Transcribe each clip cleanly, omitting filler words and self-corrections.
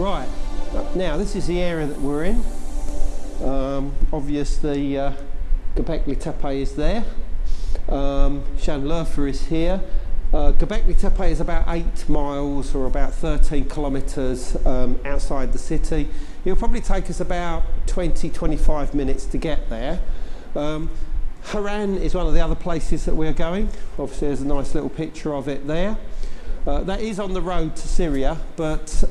Right, now this is the area that we're in. Obviously, Göbekli Tepe is there. Şanlıurfa is here. Göbekli Tepe is about 8 miles or about 13 kilometres outside the city. It'll probably take us about 20-25 minutes to get there. Haran is one of the other places that we're going. Obviously there's a nice little picture of it there. That is on the road to Syria, but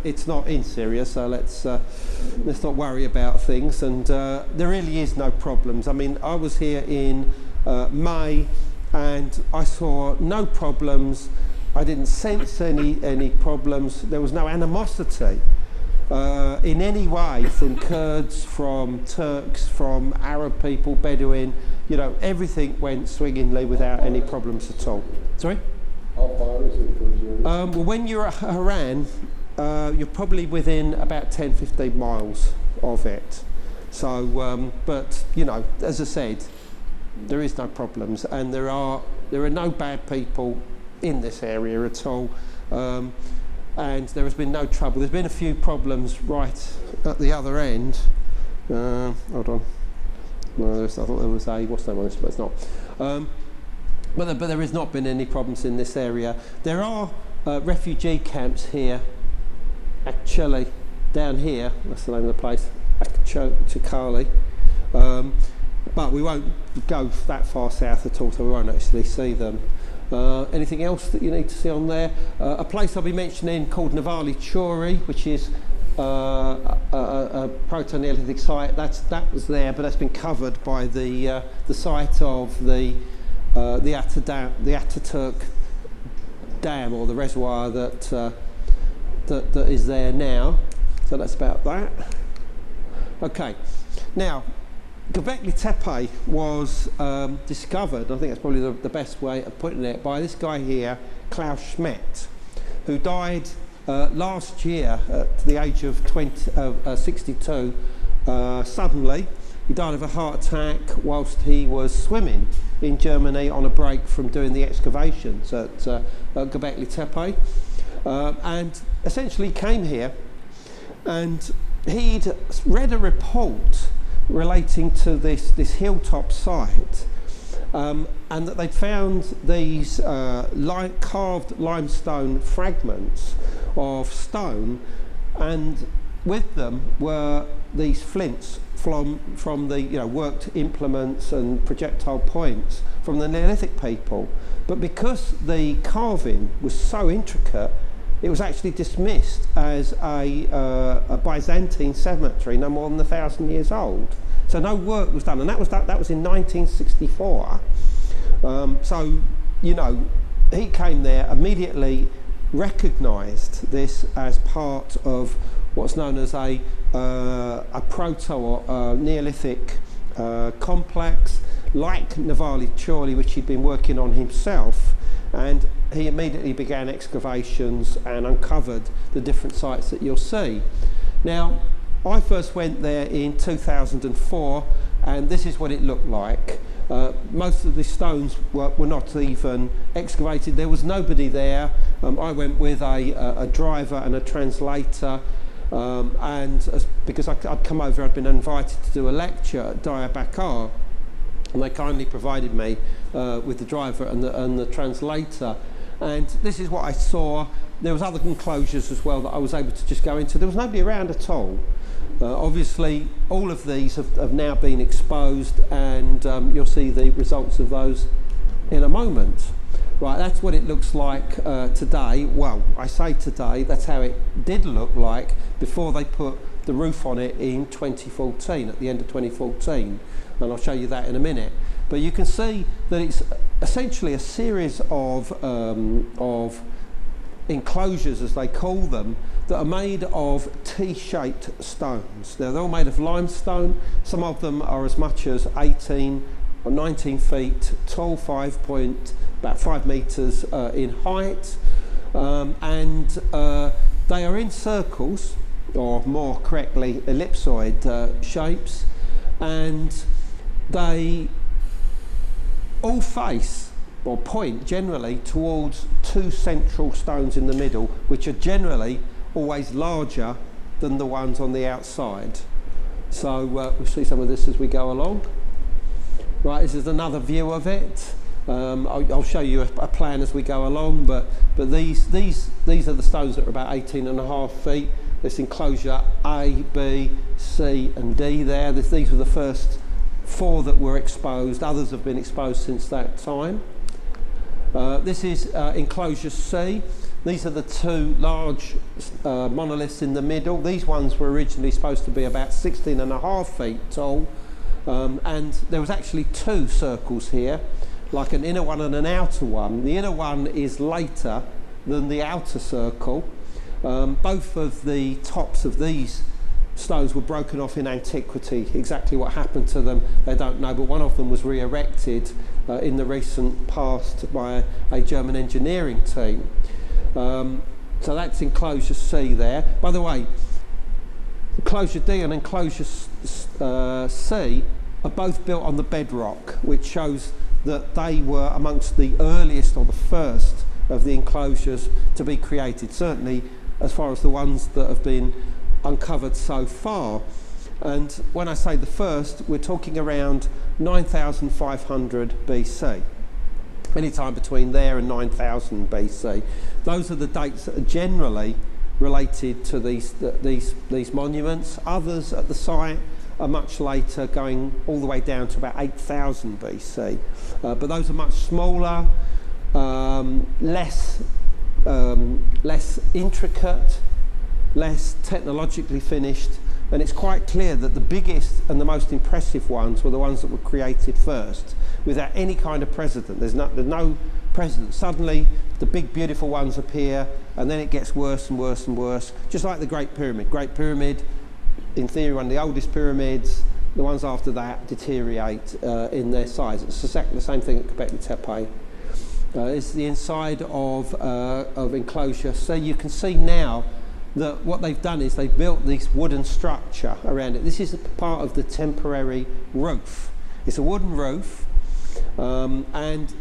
it's not in Syria, so let's not worry about things. And there really is no problems. I mean, I was here in May, and I saw no problems. I didn't sense any problems. There was no animosity in any way from Kurds, from Turks, from Arab people, Bedouin. You know, everything went swingingly without any problems at all. Sorry? How far is it from Syria? Well, when you're at Haran, you're probably within about 10-15 miles of it. So, but you know, as I said, there is no problems, and there are no bad people in this area at all, and there has been no trouble. There's been a few problems right at the other end. Hold on. No, I thought there was a. What's that one? But it's not. But there has not been any problems in this area. There are refugee camps here, actually, down here. That's the name of the place, Chikali. But we won't go that far south at all, so we won't actually see them. Anything else that you need to see on there? A place I'll be mentioning called Navali Chori, which is a proto-Neolithic site. That was there, but that's been covered by the site of the Ataturk dam, or the reservoir that is there now. So that's about that. Okay, now Göbekli Tepe was discovered, I think that's probably the best way of putting it, by this guy here, Klaus Schmidt, who died last year at the age of 62 suddenly. He died of a heart attack whilst he was swimming in Germany on a break from doing the excavations at Göbekli Tepe, and essentially came here, and he'd read a report relating to this hilltop site, and that they'd found these carved limestone fragments of stone, and with them were these flints from the worked implements and projectile points from the Neolithic people. But because the carving was so intricate, it was actually dismissed as a Byzantine cemetery no more than 1,000 years old. So no work was done, and that was in 1964. So you know, he came there, immediately recognised this as part of what's known as a proto or Neolithic complex, like Navali Chori, which he'd been working on himself, and he immediately began excavations and uncovered the different sites that you'll see. Now, I first went there in 2004, and this is what it looked like. Most of the stones were not even excavated. There was nobody there. I went with a driver and a translator, because I'd come over, I'd been invited to do a lecture at Diyarbakir, and they kindly provided me with the driver and the translator. And this is what I saw. There was other enclosures as well that I was able to just go into. There was nobody around at all. Obviously, all of these have now been exposed, and you'll see the results of those in a moment. Right, that's what it looks like today. Well, I say today, that's how it did look like before they put the roof on it in 2014, at the end of 2014. And I'll show you that in a minute. But you can see that it's essentially a series of enclosures, as they call them, that are made of T-shaped stones. They're all made of limestone. Some of them are as much as 18 or 19 feet tall, about 5 metres in height, and they are in circles, or more correctly ellipsoid shapes, and they all face or point generally towards 2 central stones in the middle, which are generally always larger than the ones on the outside. So we'll see some of this as we go along. Right, this is another view of it. I'll show you a plan as we go along, but these are the stones that are about 18.5 feet. This enclosure A, B, C and D there. These were the first 4 that were exposed. Others have been exposed since that time. This is enclosure C. These are the 2 large monoliths in the middle. These ones were originally supposed to be about 16.5 feet tall, and there was actually 2 circles here, like an inner one and an outer one. The inner one is later than the outer circle. Both of the tops of these stones were broken off in antiquity. Exactly what happened to them, they don't know, but one of them was re-erected in the recent past by a German engineering team. So that's enclosure C there. By the way, enclosure D and enclosure C are both built on the bedrock, which shows that they were amongst the earliest or the first of the enclosures to be created, certainly as far as the ones that have been uncovered so far. And when I say the first, we're talking around 9,500 BC. Any time between there and 9,000 BC. Those are the dates that are generally related to these monuments. Others at the site are much later, going all the way down to about 8,000 BC. But those are much smaller, less intricate, less technologically finished, and it's quite clear that the biggest and the most impressive ones were the ones that were created first, without any kind of precedent. There's no precedent. Suddenly the big beautiful ones appear, and then it gets worse and worse and worse, just like the Great Pyramid. Great Pyramid, in theory, one of the oldest pyramids. The ones after that deteriorate in their size. It's exactly the same thing at Göbekli Tepe. It's the inside of enclosure. So you can see now that what they've done is they've built this wooden structure around it. This is part of the temporary roof. It's a wooden roof, and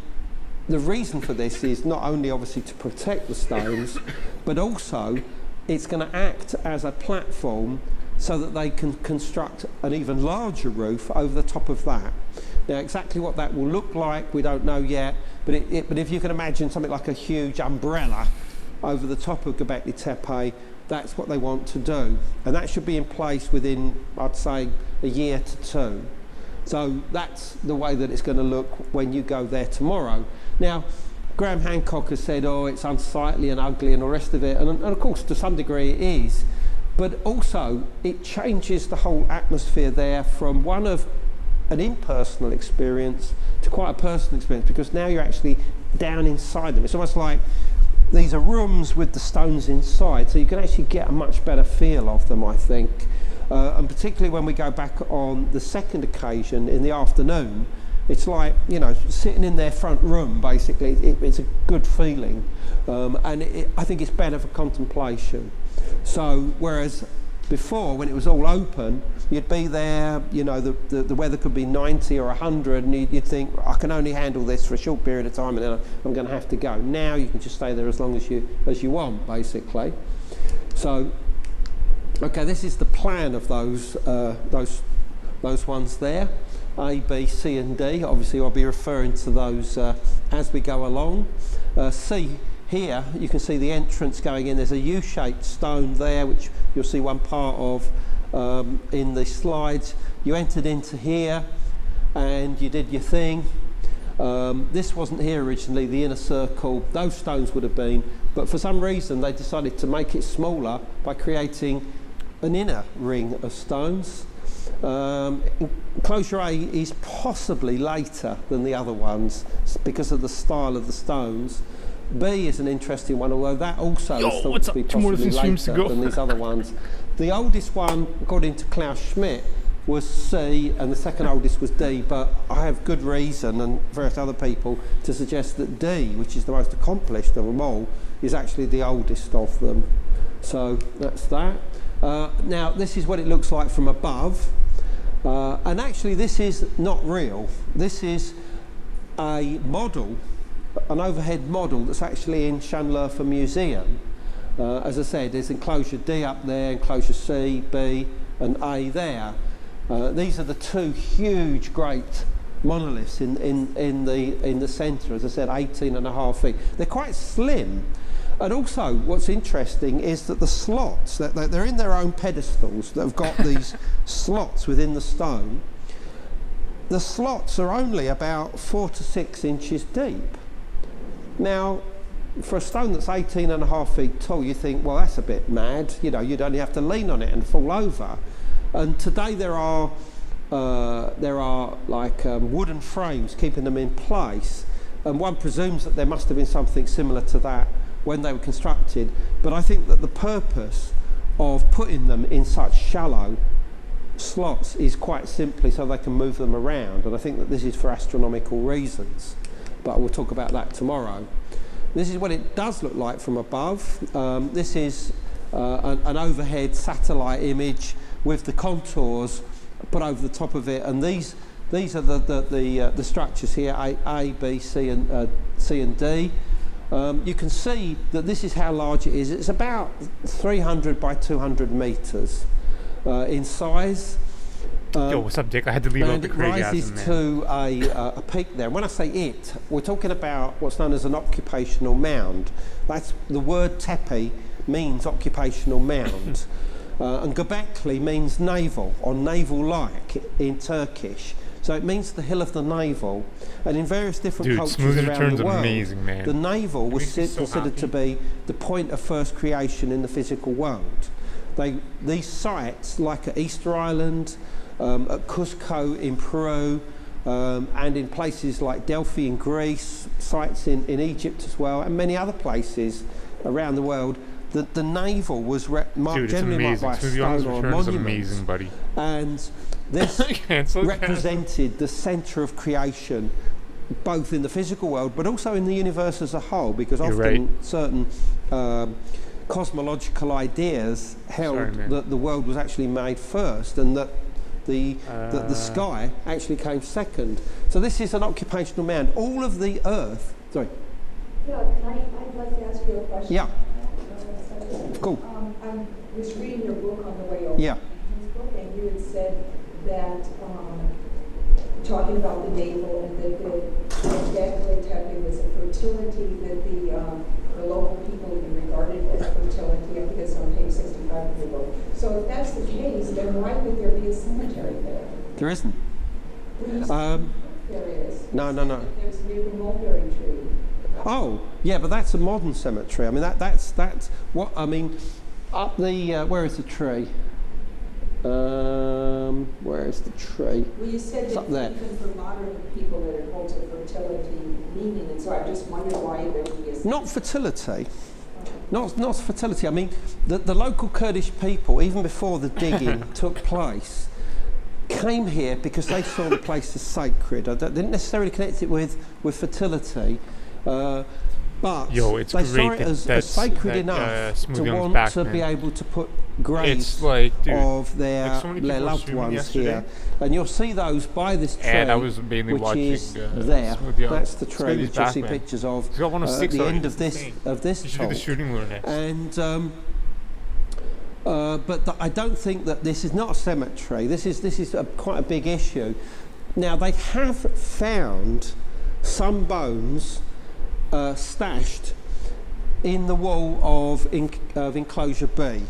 the reason for this is not only obviously to protect the stones, but also it's going to act as a platform so that they can construct an even larger roof over the top of that. Now, exactly what that will look like, we don't know yet, but if you can imagine something like a huge umbrella over the top of Göbekli Tepe, that's what they want to do. And that should be in place within, I'd say, a year to 2. So that's the way that it's going to look when you go there tomorrow. Now, Graham Hancock has said, oh, it's unsightly and ugly and the rest of it, and of course to some degree it is, but also it changes the whole atmosphere there from one of an impersonal experience to quite a personal experience, because now you're actually down inside them. It's almost like these are rooms with the stones inside, so you can actually get a much better feel of them, I think. And particularly when we go back on the second occasion in the afternoon, it's like, you know, sitting in their front room, basically. It's a good feeling, and I think it's better for contemplation. So whereas before, when it was all open, you'd be there, you know, the weather could be 90 or 100, and you'd think, I can only handle this for a short period of time and then I'm going to have to go. Now you can just stay there as long as you want, basically. So, okay, this is the plan of those ones there, A, B, C and D. Obviously I'll be referring to those as we go along. C, here you can see the entrance going in. There's a U-shaped stone there, which you'll see one part of in the slides. You entered into here and you did your thing. This wasn't here originally, the inner circle. Those stones would have been, but for some reason they decided to make it smaller by creating an inner ring of stones. Enclosure A is possibly later than the other ones because of the style of the stones. B is an interesting one, although that also is thought to be possibly later than these other ones. The oldest one, according to Klaus Schmidt, was C, and the second oldest was D, but I have good reason, and various other people, to suggest that D, which is the most accomplished of them all, is actually the oldest of them. So that's that. Now, this is what it looks like from above, and actually this is not real. This is a model, an overhead model that's actually in Schönlerfe Museum, As I said, there's enclosure D up there, enclosure C, B and A there. These are the two huge great monoliths in the centre, as I said, 18.5 feet. They're quite slim. And also what's interesting is that the slots, they're in their own pedestals that have got these slots within the stone. The slots are only about 4 to 6 inches deep. Now, for a stone that's 18.5 feet tall, you think, well, that's a bit mad. You know, you'd only have to lean on it and fall over. And today there are like wooden frames keeping them in place. And one presumes that there must have been something similar to that when they were constructed. But I think that the purpose of putting them in such shallow slots is quite simply so they can move them around. And I think that this is for astronomical reasons. But we'll talk about that tomorrow. This is what it does look like from above. This is an overhead satellite image with the contours put over the top of it, and these are the structures here: A, B, C, and D. You can see that this is how large it is. It's about 300 by 200 meters in size. Yo, what's up, Dick? I had to leave out the crazy it rises to a peak there. And when I say it, we're talking about what's known as an occupational mound. That's the word tepe means occupational mound. And Göbekli means navel, or navel-like in Turkish. So it means the hill of the navel. And in various different cultures around the world, amazing, man. the navel was considered to be the point of first creation in the physical world. These sites, like at Easter Island, at Cusco in Peru, and in places like Delphi in Greece, sites in Egypt as well, and many other places around the world, the navel was generally marked by a stone or a monument. Amazing, buddy. And this represented the centre of creation, both in the physical world but also in the universe as a whole, because often certain cosmological ideas held that the world was actually made first, and that the sky actually came second. So this is an occupational mound. All of the Earth. Sorry. Yeah, I'd like to ask you a question. Yeah. Cool. I was reading your book on the way over. Yeah. His book, and you had said that talking about the navel, and that the Göbekli was a fertility that the local people regarded as fertility. I think it's on page 65 of your book. So if that's the case, then why would there be a cemetery there? There isn't. There is. No. There's near the mulberry tree. Oh, yeah, but that's a modern cemetery. I mean, that's what I mean. Up the where is the tree? Where is the tree? Well, you said that even for modern people that it holds a fertility meaning, and so I just wondered why there would be a... Not fertility. Not fertility. I mean, the local Kurdish people, even before the digging took place, came here because they saw the place as sacred. I didn't necessarily connect it with fertility. But they saw it as sacred enough to want to be able to put graves of their loved ones here. And you'll see those by this tree, which is there. That's the tree which you'll see pictures of at the end of this talk. And but I don't think that this is not a cemetery. This is quite a big issue. Now, they have found some bones stashed in the wall of enclosure B.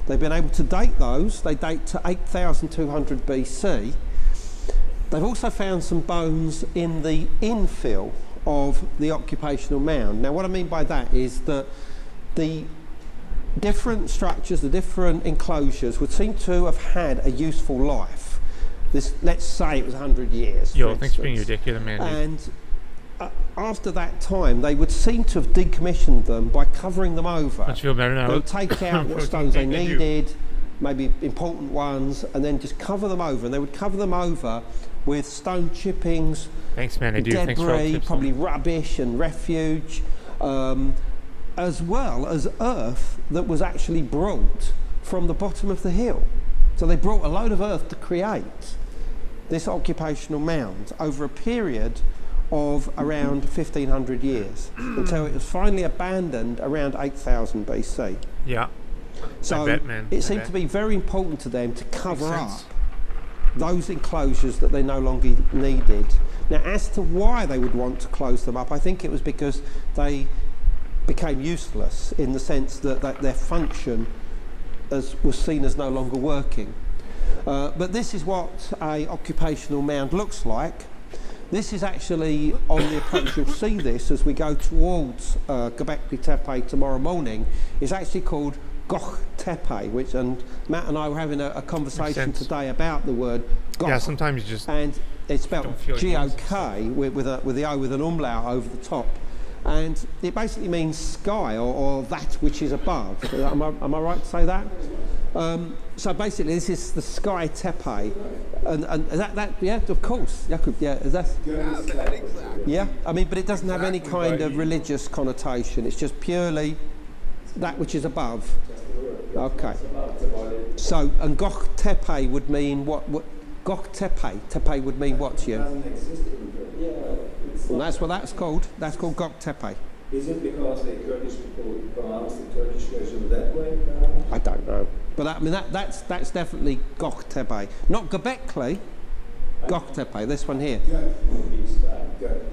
They've been able to date those. They date to 8,200 BC. They've also found some bones in the infill of the occupational mound. Now, what I mean by that is that the different structures, the different enclosures would seem to have had a useful life. Let's say it was 100 years. Yo, thanks for being ridiculous, man. And after that time, they would seem to have decommissioned them by covering them over. I feel better now. They would take out what stones they needed, maybe important ones, and then just cover them over. And they would cover them over with stone chippings, thanks, man. debris, probably rubbish and refuge, as well as earth that was actually brought from the bottom of the hill. So they brought a load of earth to create this occupational mound over a period of around 1500 years until it was finally abandoned around 8000 BC. Yeah. So I bet, man. it I seemed bet. to be very important to them to cover Makes up sense. those enclosures that they no longer needed. Now, as to why they would want to close them up, I think it was because they became useless in the sense that their function was seen as no longer working. But this is what a occupational mound looks like. This is actually on the approach. You'll see this as we go towards Göbekli Tepe tomorrow morning. It's actually called Gök Tepe, and Matt and I were having a conversation sense. today about the word Gök. Yeah, sometimes you just And it's spelled don't feel like G-O-K with the O with an umlaut over the top. And it basically means sky or that which is above. Am I right to say that? So basically this is the sky tepe. And that yeah, of course. Yeah, I mean, but it doesn't have any kind of religious connotation. It's just purely that which is above. Okay. So, and Gök Tepe would mean what Gök Tepe. Tepe would mean what to you? And that's what that's called. That's called Gök Tepe. Is it because the Kurdish people pronounce the Turkish version that way? I don't know. But I mean, that's definitely Gök Tepe. Not Göbekli, Gök Tepe, this one here.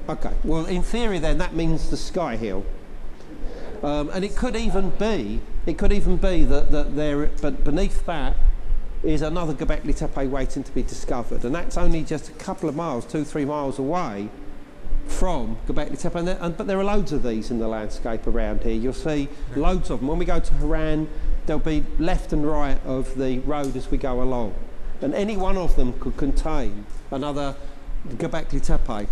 Okay, well, in theory then, that means the sky hill. And it could even be that there, but beneath that is another Göbekli Tepe waiting to be discovered. And that's only just a couple of miles, 2-3 miles away from Göbekli Tepe. But there are loads of these in the landscape around here. You'll see loads of them. When we go to Haran, there'll be left and right of the road as we go along. And any one of them could contain another Göbekli Tepe.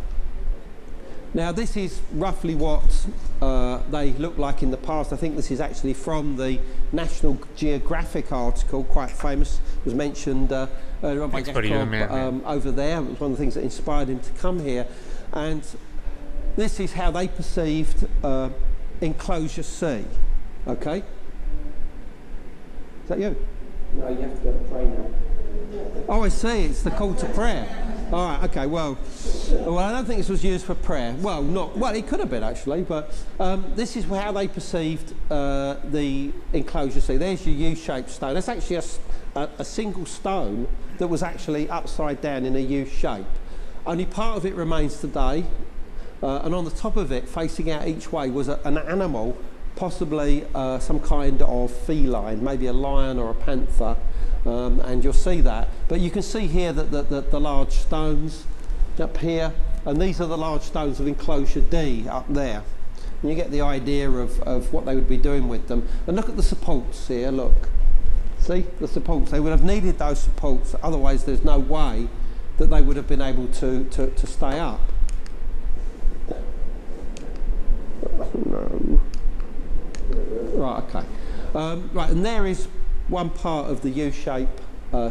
Now this is roughly what they looked like in the past. I think this is actually from the National Geographic article, quite famous, was mentioned earlier on by Jacob over there. It was one of the things that inspired him to come here. And this is how they perceived enclosure C. Okay? Is that you? No, you have to go to pray now. Oh, I see. It's the call to prayer. All right. Okay. Well, I don't think this was used for prayer. Well, it could have been actually, but this is how they perceived the enclosure. See, there's your U-shaped stone. That's actually a single stone that was actually upside down in a U shape. Only part of it remains today, and on the top of it, facing out each way, was an animal, possibly some kind of feline, maybe a lion or a panther. And you'll see that, but you can see here that the large stones up here, and these are the large stones of enclosure D up there, and you get the idea of what they would be doing with them. And look at the supports here. Look, see the supports. They would have needed those supports, otherwise there's no way that they would have been able to stay up. No. Right. Okay. Right, and there is one part of the U-shape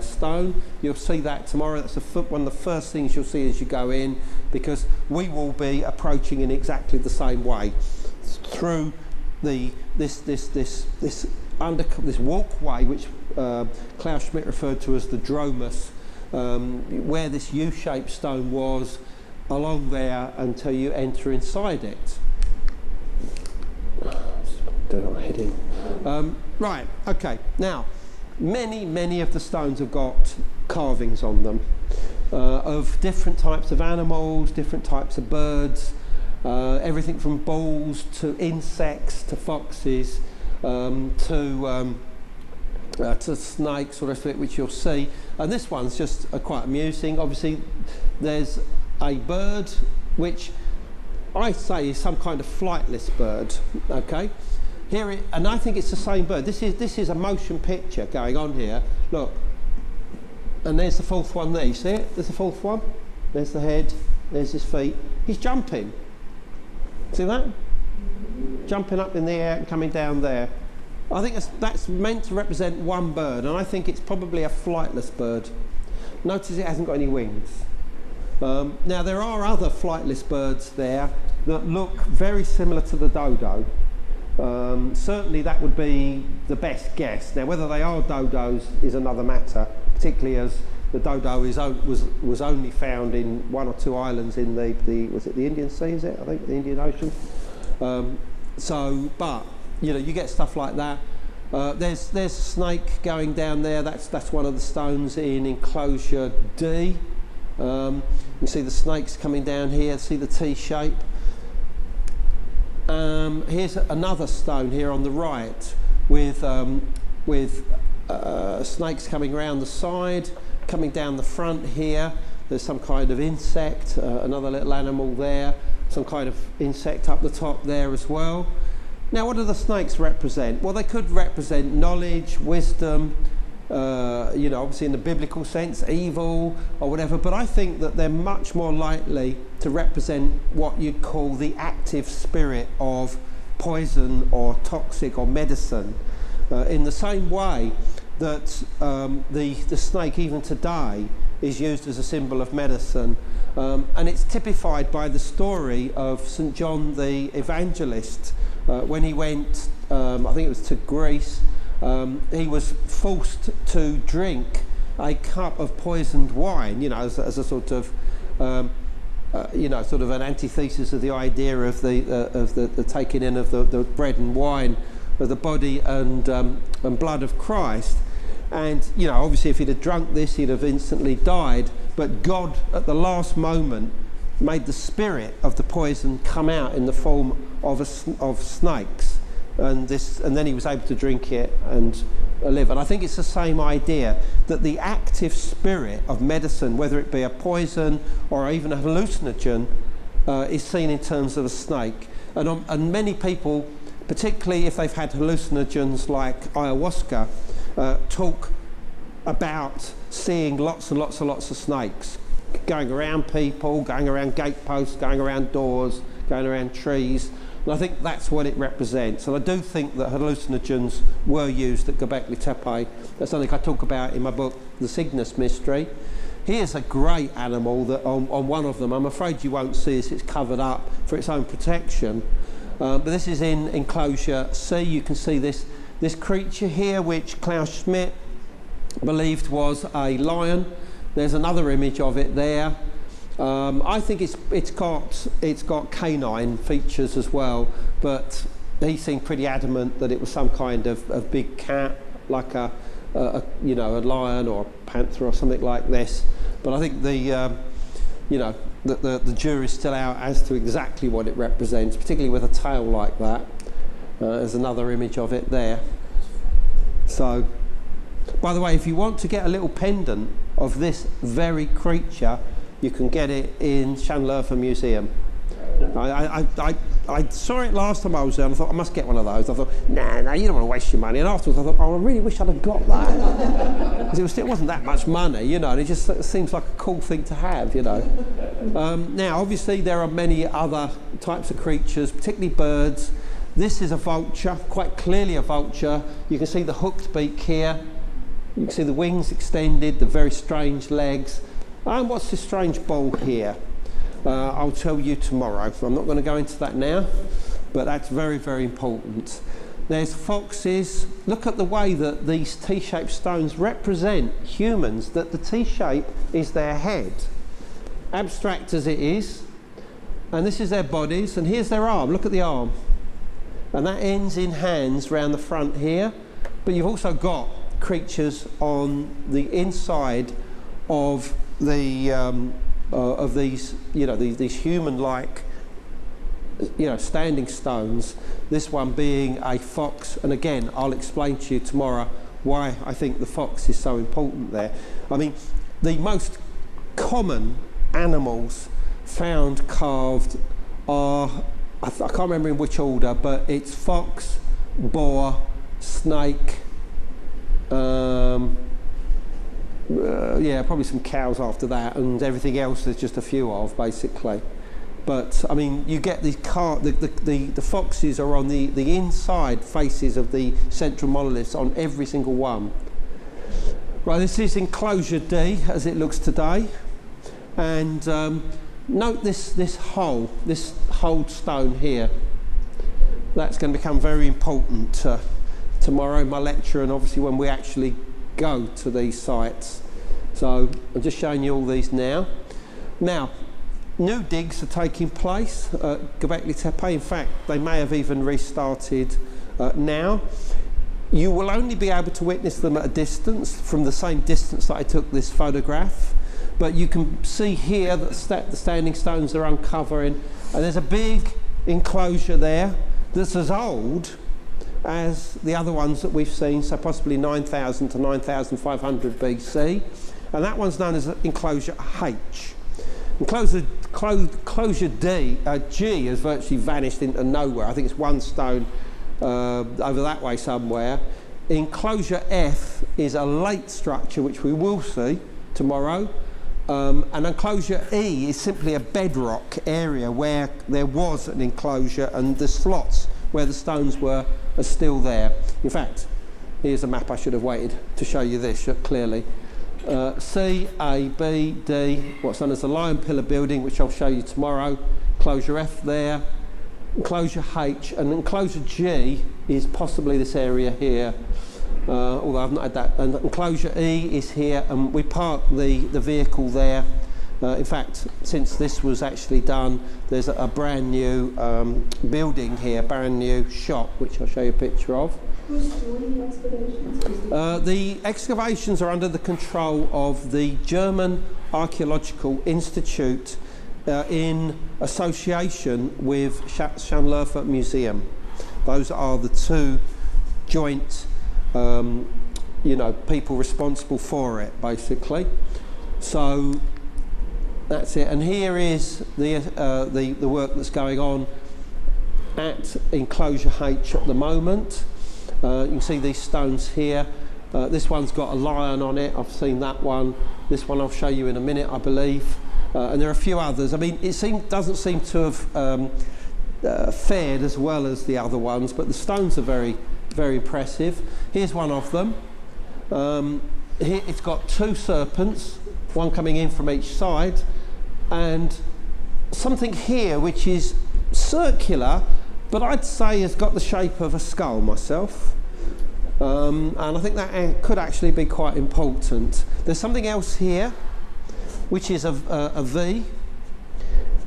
stone. You'll see that tomorrow. That's one of the first things you'll see as you go in, because we will be approaching in exactly the same way through this walkway, which Klaus Schmidt referred to as the dromus, where this U-shaped stone was, along there until you enter inside it. Don't I head in? Right, okay. Now, many of the stones have got carvings on them of different types of animals, different types of birds, everything from bulls to insects to foxes to snakes, or rest of it, which you'll see. And this one's just quite amusing. Obviously, there's a bird which I say is some kind of flightless bird. Okay. And I think it's the same bird. This is a motion picture going on here. Look, and there's the fourth one there. You see it? There's the fourth one. There's the head. There's his feet. He's jumping. See that? Jumping up in the air and coming down there. I think that's meant to represent one bird, and I think it's probably a flightless bird. Notice it hasn't got any wings. Now there are other flightless birds there that look very similar to the dodo. Certainly that would be the best guess. Now whether they are dodos is another matter, particularly as The dodo was only found in 1 or 2 islands in was it the Indian Sea? Is it? I think the Indian Ocean. But you get stuff like that. There's a snake going down there. That's one of the stones in enclosure D. You see the snakes coming down here. See the T shape. Here's another stone here on the right with snakes coming around the side, coming down the front here. There's some kind of insect, another little animal there, some kind of insect up the top there as well. Now, what do the snakes represent? Well, they could represent knowledge, wisdom, obviously in the biblical sense, evil or whatever, but I think that they're much more likely to represent what you'd call the active spirit of poison or toxic or medicine, in the same way that the snake even today is used as a symbol of medicine, and it's typified by the story of St. John the Evangelist. When he went, I think it was to Greece, he was forced to drink a cup of poisoned wine, as a sort of, sort of an antithesis of the idea of the taking in of the bread and wine of the body and blood of Christ. And obviously, if he'd have drunk this, he'd have instantly died. But God, at the last moment, made the spirit of the poison come out in the form of snakes, and then he was able to drink it and live. And I think it's the same idea, that the active spirit of medicine, whether it be a poison or even a hallucinogen, is seen in terms of a snake. And many people, particularly if they've had hallucinogens like ayahuasca, talk about seeing lots and lots and lots of snakes going around people, going around gateposts, going around doors, going around trees. And I think that's what it represents. And I do think that hallucinogens were used at Göbekli Tepe. That's something I talk about in my book, The Cygnus Mystery. Here's a great animal that on one of them, I'm afraid you won't see this, it's covered up for its own protection. But this is in enclosure C. You can see this creature here, which Klaus Schmidt believed was a lion. There's another image of it there. I think it's got canine features as well, but he seemed pretty adamant that it was some kind of big cat, like a lion or a panther or something like this. But I think the jury's still out as to exactly what it represents, particularly with a tail like that. There's another image of it there. So, by the way, if you want to get a little pendant of this very creature, you can get it in Llanllwrfa Museum. I saw it last time I was there and I thought, I must get one of those. I thought, no, you don't want to waste your money. And afterwards I thought, oh, I really wish I'd have got that. Because it wasn't that much money, and it just seems like a cool thing to have, Now, obviously, there are many other types of creatures, particularly birds. This is a vulture, quite clearly a vulture. You can see the hooked beak here. You can see the wings extended, the very strange legs. And what's this strange ball here? I'll tell you tomorrow. I'm not going to go into that now, but that's very, very important. There's foxes. Look at the way that these T-shaped stones represent humans, that the T-shape is their head, abstract as it is. And this is their bodies, and here's their arm. Look at the arm. And that ends in hands round the front here. But you've also got creatures on the inside of these these human-like standing stones. This one being a fox, and again I'll explain to you tomorrow why I think the fox is so important there. I mean, the most common animals found carved are, I can't remember in which order, but it's fox, boar, snake, probably some cows after that, and everything else there's just a few of, basically. But I mean, you get the foxes are on the inside faces of the central monoliths on every single one. Right, this is enclosure D as it looks today, and note this hole stone here. That's going to become very important tomorrow in my lecture, and obviously when we actually go to these sites. So I'm just showing you all these now. Now, new digs are taking place at Göbekli Tepe. In fact, they may have even restarted now. You will only be able to witness them at a distance, from the same distance that I took this photograph. But you can see here that the standing stones are uncovering, and there's a big enclosure there that's as old as the other ones that we've seen, so possibly 9,000 to 9,500 BC. And that one's known as enclosure H. Enclosure G has virtually vanished into nowhere. I think it's one stone over that way somewhere. Enclosure F is a late structure, which we will see tomorrow. And enclosure E is simply a bedrock area where there was an enclosure, and the slots where the stones were are still there. In fact, here's a map. I should have waited to show you this clearly. C, A, B, D, what's known as the Lion Pillar building, which I'll show you tomorrow. Enclosure F there, enclosure H, and enclosure G is possibly this area here, although I've not had that. And enclosure E is here, and we parked the vehicle there. In fact, since this was actually done, there's a brand new building here, brand new shop, which I'll show you a picture of. Who's doing the excavations? The excavations are under the control of the German Archaeological Institute in association with Schindlerfer Museum. Those are the two joint, people responsible for it, basically. So that's it. And here is the work that's going on at enclosure H at the moment. You can see these stones here. This one's got a lion on it. I've seen that one. This one I'll show you in a minute, I believe. And there are a few others. I mean, it doesn't seem to have fared as well as the other ones, but the stones are very, very impressive. Here's one of them. Here it's got two serpents, one coming in from each side, and something here which is circular, but I'd say has got the shape of a skull myself. And I think that could actually be quite important. There's something else here, which is a V.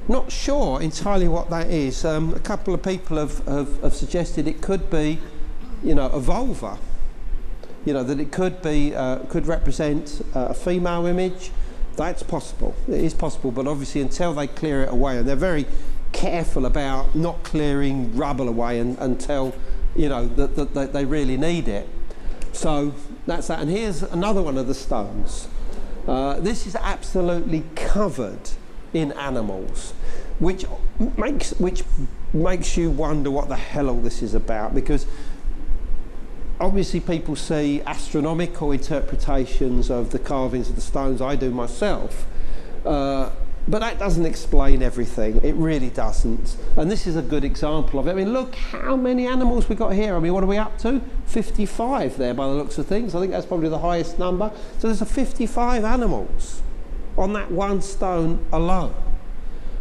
Not sure entirely what that is. A couple of people have suggested it could be, a vulva. That it could represent a female image. That's possible. It is possible, but obviously until they clear it away, and they're very careful about not clearing rubble away until that they really need it. So that's that. And here's another one of the stones. This is absolutely covered in animals, which makes you wonder what the hell all this is about, because obviously people see astronomical interpretations of the carvings of the stones. I do myself. But that doesn't explain everything. It really doesn't. And this is a good example of it. I mean, look how many animals we got here. I mean, what are we up to? 55 there by the looks of things. I think that's probably the highest number. So there's 55 animals on that one stone alone.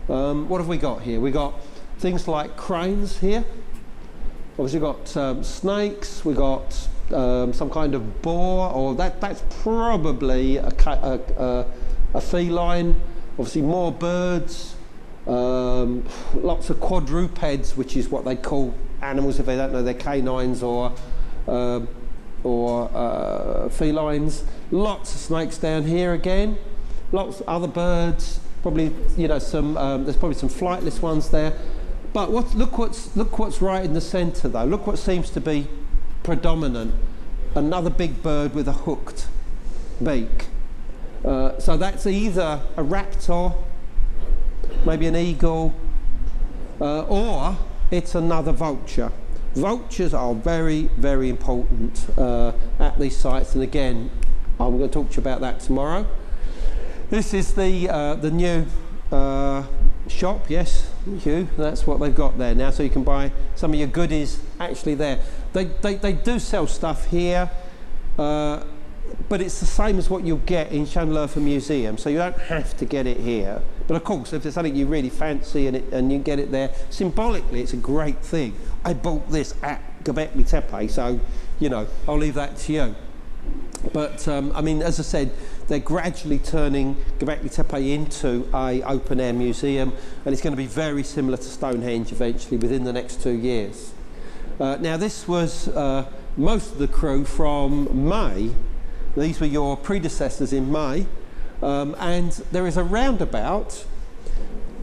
What have we got here? We got things like cranes here. Obviously we've got snakes. We've got some kind of boar, or that's probably a feline. Obviously more birds, lots of quadrupeds, which is what they call animals if they don't know they're canines or felines. Lots of snakes down here again. Lots of other birds. Probably some. There's probably some flightless ones there. But look what's right in the centre though. Look what seems to be predominant. Another big bird with a hooked beak. So that's either a raptor, maybe an eagle, or it's another vulture. Vultures are very, very important at these sites, and again, I'm going to talk to you about that tomorrow. This is the new shop. Yes, Hugh, that's what they've got there now, so you can buy some of your goodies actually there. They do sell stuff here. But it's the same as what you'll get in Schindlerfer Museum, so you don't have to get it here. But of course, if there's something you really fancy and you get it there, symbolically it's a great thing. I bought this at Göbekli Tepe, so I'll leave that to you. But I mean, as I said, they're gradually turning Göbekli Tepe into a open-air museum, and it's going to be very similar to Stonehenge eventually within the next 2 years. Now this was most of the crew from May. These were your predecessors in May, and there is a roundabout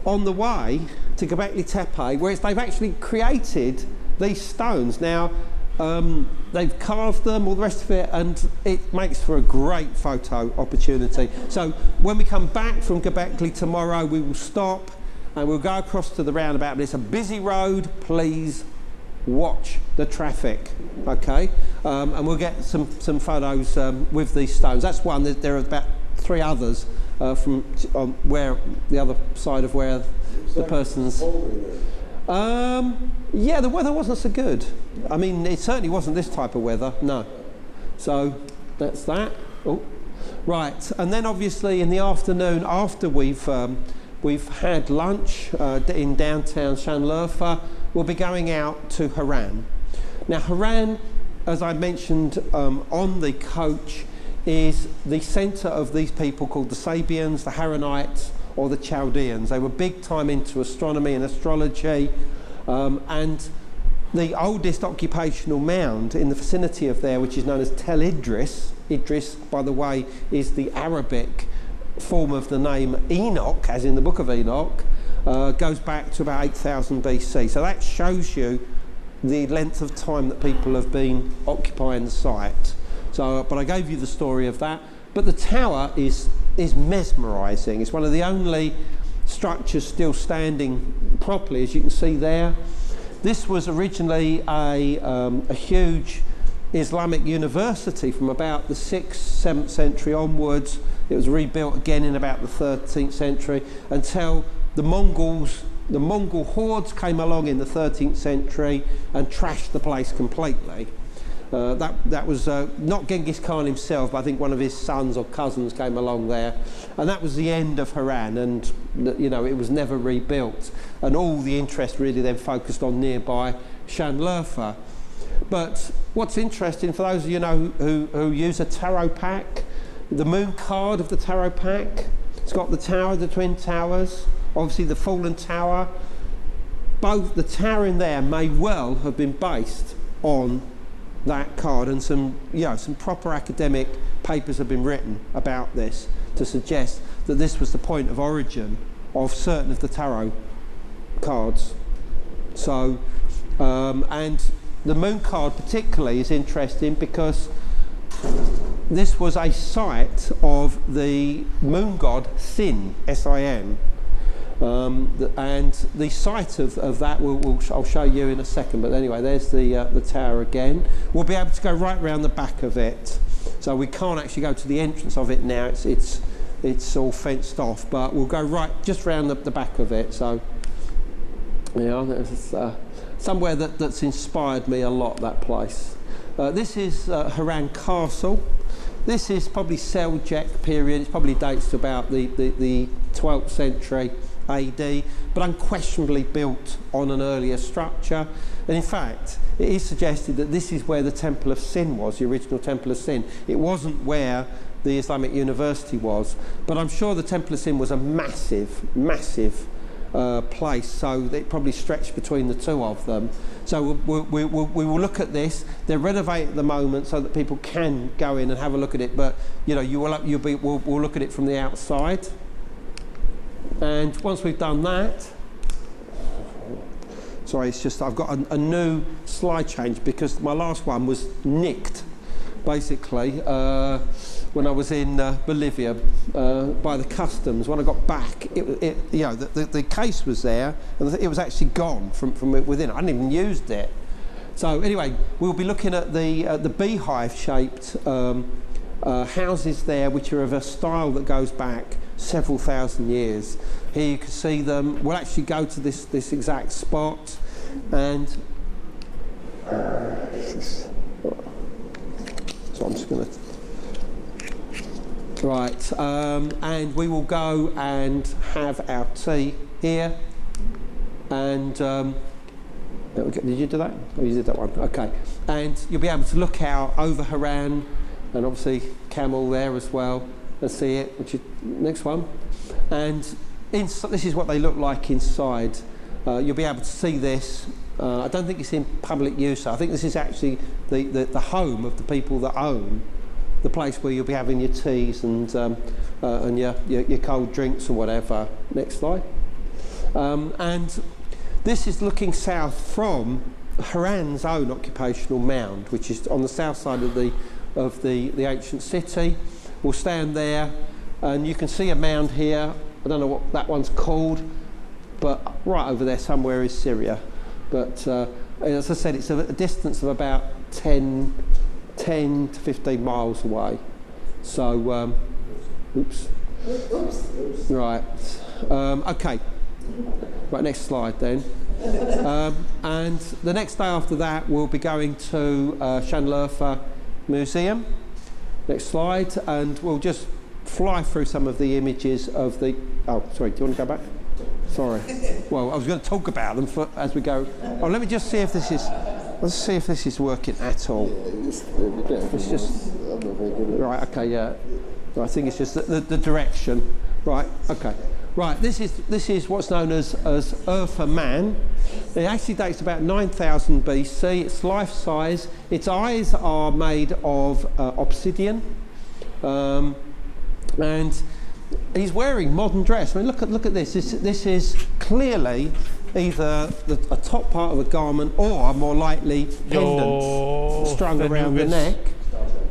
on the way to Göbekli Tepe where they've actually created these stones. Now they've carved them, all the rest of it, and it makes for a great photo opportunity. So when we come back from Göbekli tomorrow, we will stop and we'll go across to the roundabout. But it's a busy road. Please watch the traffic, okay? And we'll get some photos with these stones. That's one. There are about 3 others from where the other side of where the person's. Yeah, the weather wasn't so good. I mean, it certainly wasn't this type of weather, no. So that's that. Oh, right. And then obviously in the afternoon, after we've had lunch in downtown Şanlıurfa, we'll be going out to Haran. Now Haran, as I mentioned on the coach, is the centre of these people called the Sabians, the Haranites, or the Chaldeans. They were big time into astronomy and astrology, and the oldest occupational mound in the vicinity of there, which is known as Tel Idris. Idris, by the way, is the Arabic form of the name Enoch, as in the book of Enoch, goes back to about 8000 BC. So that shows you the length of time that people have been occupying the site. So, but I gave you the story of that. But the tower is mesmerising. It's one of the only structures still standing properly, as you can see there. This was originally a huge Islamic university from about the 6th, 7th century onwards. It was rebuilt again in about the 13th century until the Mongol hordes came along in the 13th century and trashed the place completely. That was not Genghis Khan himself, but I think one of his sons or cousins came along there, and that was the end of Haran, and it was never rebuilt, and all the interest really then focused on nearby Şanlıurfa. But what's interesting for those of you who use a tarot pack, the moon card of the tarot pack, it's got the tower, the twin towers, obviously the fallen tower. Both the tower in there may well have been based on that card, and some proper academic papers have been written about this to suggest that this was the point of origin of certain of the tarot cards. So and the moon card particularly is interesting because this was a site of the moon god Sin, S-I-N. And the site of that I'll show you in a second, but anyway, there's the tower again. We'll be able to go right round the back of it, so we can't actually go to the entrance of it now. It's all fenced off, but we'll go right just round the back of it. So there's somewhere that's inspired me a lot, that place. This is Haran Castle. This is probably Seljuk period. It probably dates to about the 12th century AD, but unquestionably built on an earlier structure. And in fact, it is suggested that this is where the Temple of Sin was, the original Temple of Sin. It wasn't where the Islamic University was, but I'm sure the Temple of Sin was a massive place, so it probably stretched between the two of them. So we will look at this. They're renovating at the moment so that people can go in and have a look at it, but we'll look at it from the outside. And once we've done that, sorry, it's just I've got a new slide change because my last one was nicked, basically, when I was in Bolivia by the customs. When I got back, the case was there, and it was actually gone from within. I hadn't even used it. So anyway, we'll be looking at the beehive-shaped houses there, which are of a style that goes back several thousand years. Here you can see them. We'll actually go to this exact spot, and so I'm just going to and we will go and have our tea here. And did you do that? Oh, you did that one. Okay. And you'll be able to look out over Haran, and obviously Camel there as well. and see it, which is next one. And this is what they look like inside. You'll be able to see this. I don't think it's in public use. I think this is actually the home of the people that own the place where you'll be having your teas and your cold drinks or whatever. Next slide. And this is looking south from Haran's own occupational mound, which is on the south side of the ancient city. We'll stand there, and you can see a mound here. I don't know what that one's called, but right over there somewhere is Syria. But as I said, it's a distance of about 10 to 15 miles away. So, oops. Right. Okay. Right, next slide then. And the next day after that, we'll be going to Llanlerfa Museum. Next slide, and we'll just fly through some of the images of the. Oh, sorry. Do you want to go back? Sorry. Well, I was going to talk about them as we go. Oh, let me just see if this is. Let's see if this is working at all. It's just. Right. Okay. Yeah. I think it's just the direction. Right. Okay. Right. This is what's known as Urfa Man. It actually dates about 9,000 BC. It's life size. Its eyes are made of obsidian, and he's wearing modern dress. I mean, look at this. This is clearly either a top part of a garment or more likely pendants strung around the neck.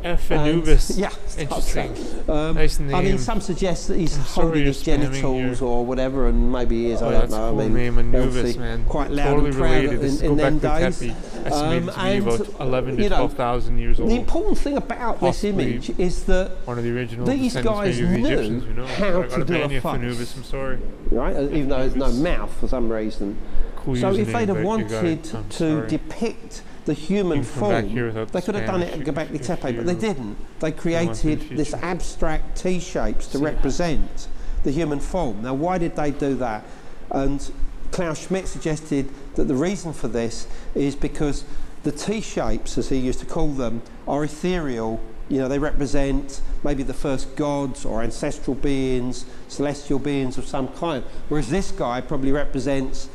Anubis. Yeah, interesting. Nice name. I mean, some suggest that he's holding his genitals or whatever, and maybe he is. I don't know. Cool I mean, name, Anubis, man. Quite loud totally and proud related. in them days. Estimated to be about 11 to 12,000 years old. The important thing about this image is that one of the original these guys knew Egyptians, how to do a face. Anubis, I'm sorry. Right, even though there's no mouth for some reason. Cool so if username, they'd have but wanted to depict the human form, they could have done it at Göbekli Tepe, but they didn't. They created this abstract T-shapes to represent the human form. Now, why did they do that? And Klaus Schmidt suggested that the reason for this is because the T-shapes, as he used to call them, are ethereal. You know, they represent maybe the first gods or ancestral beings, celestial beings of some kind, whereas this guy probably represents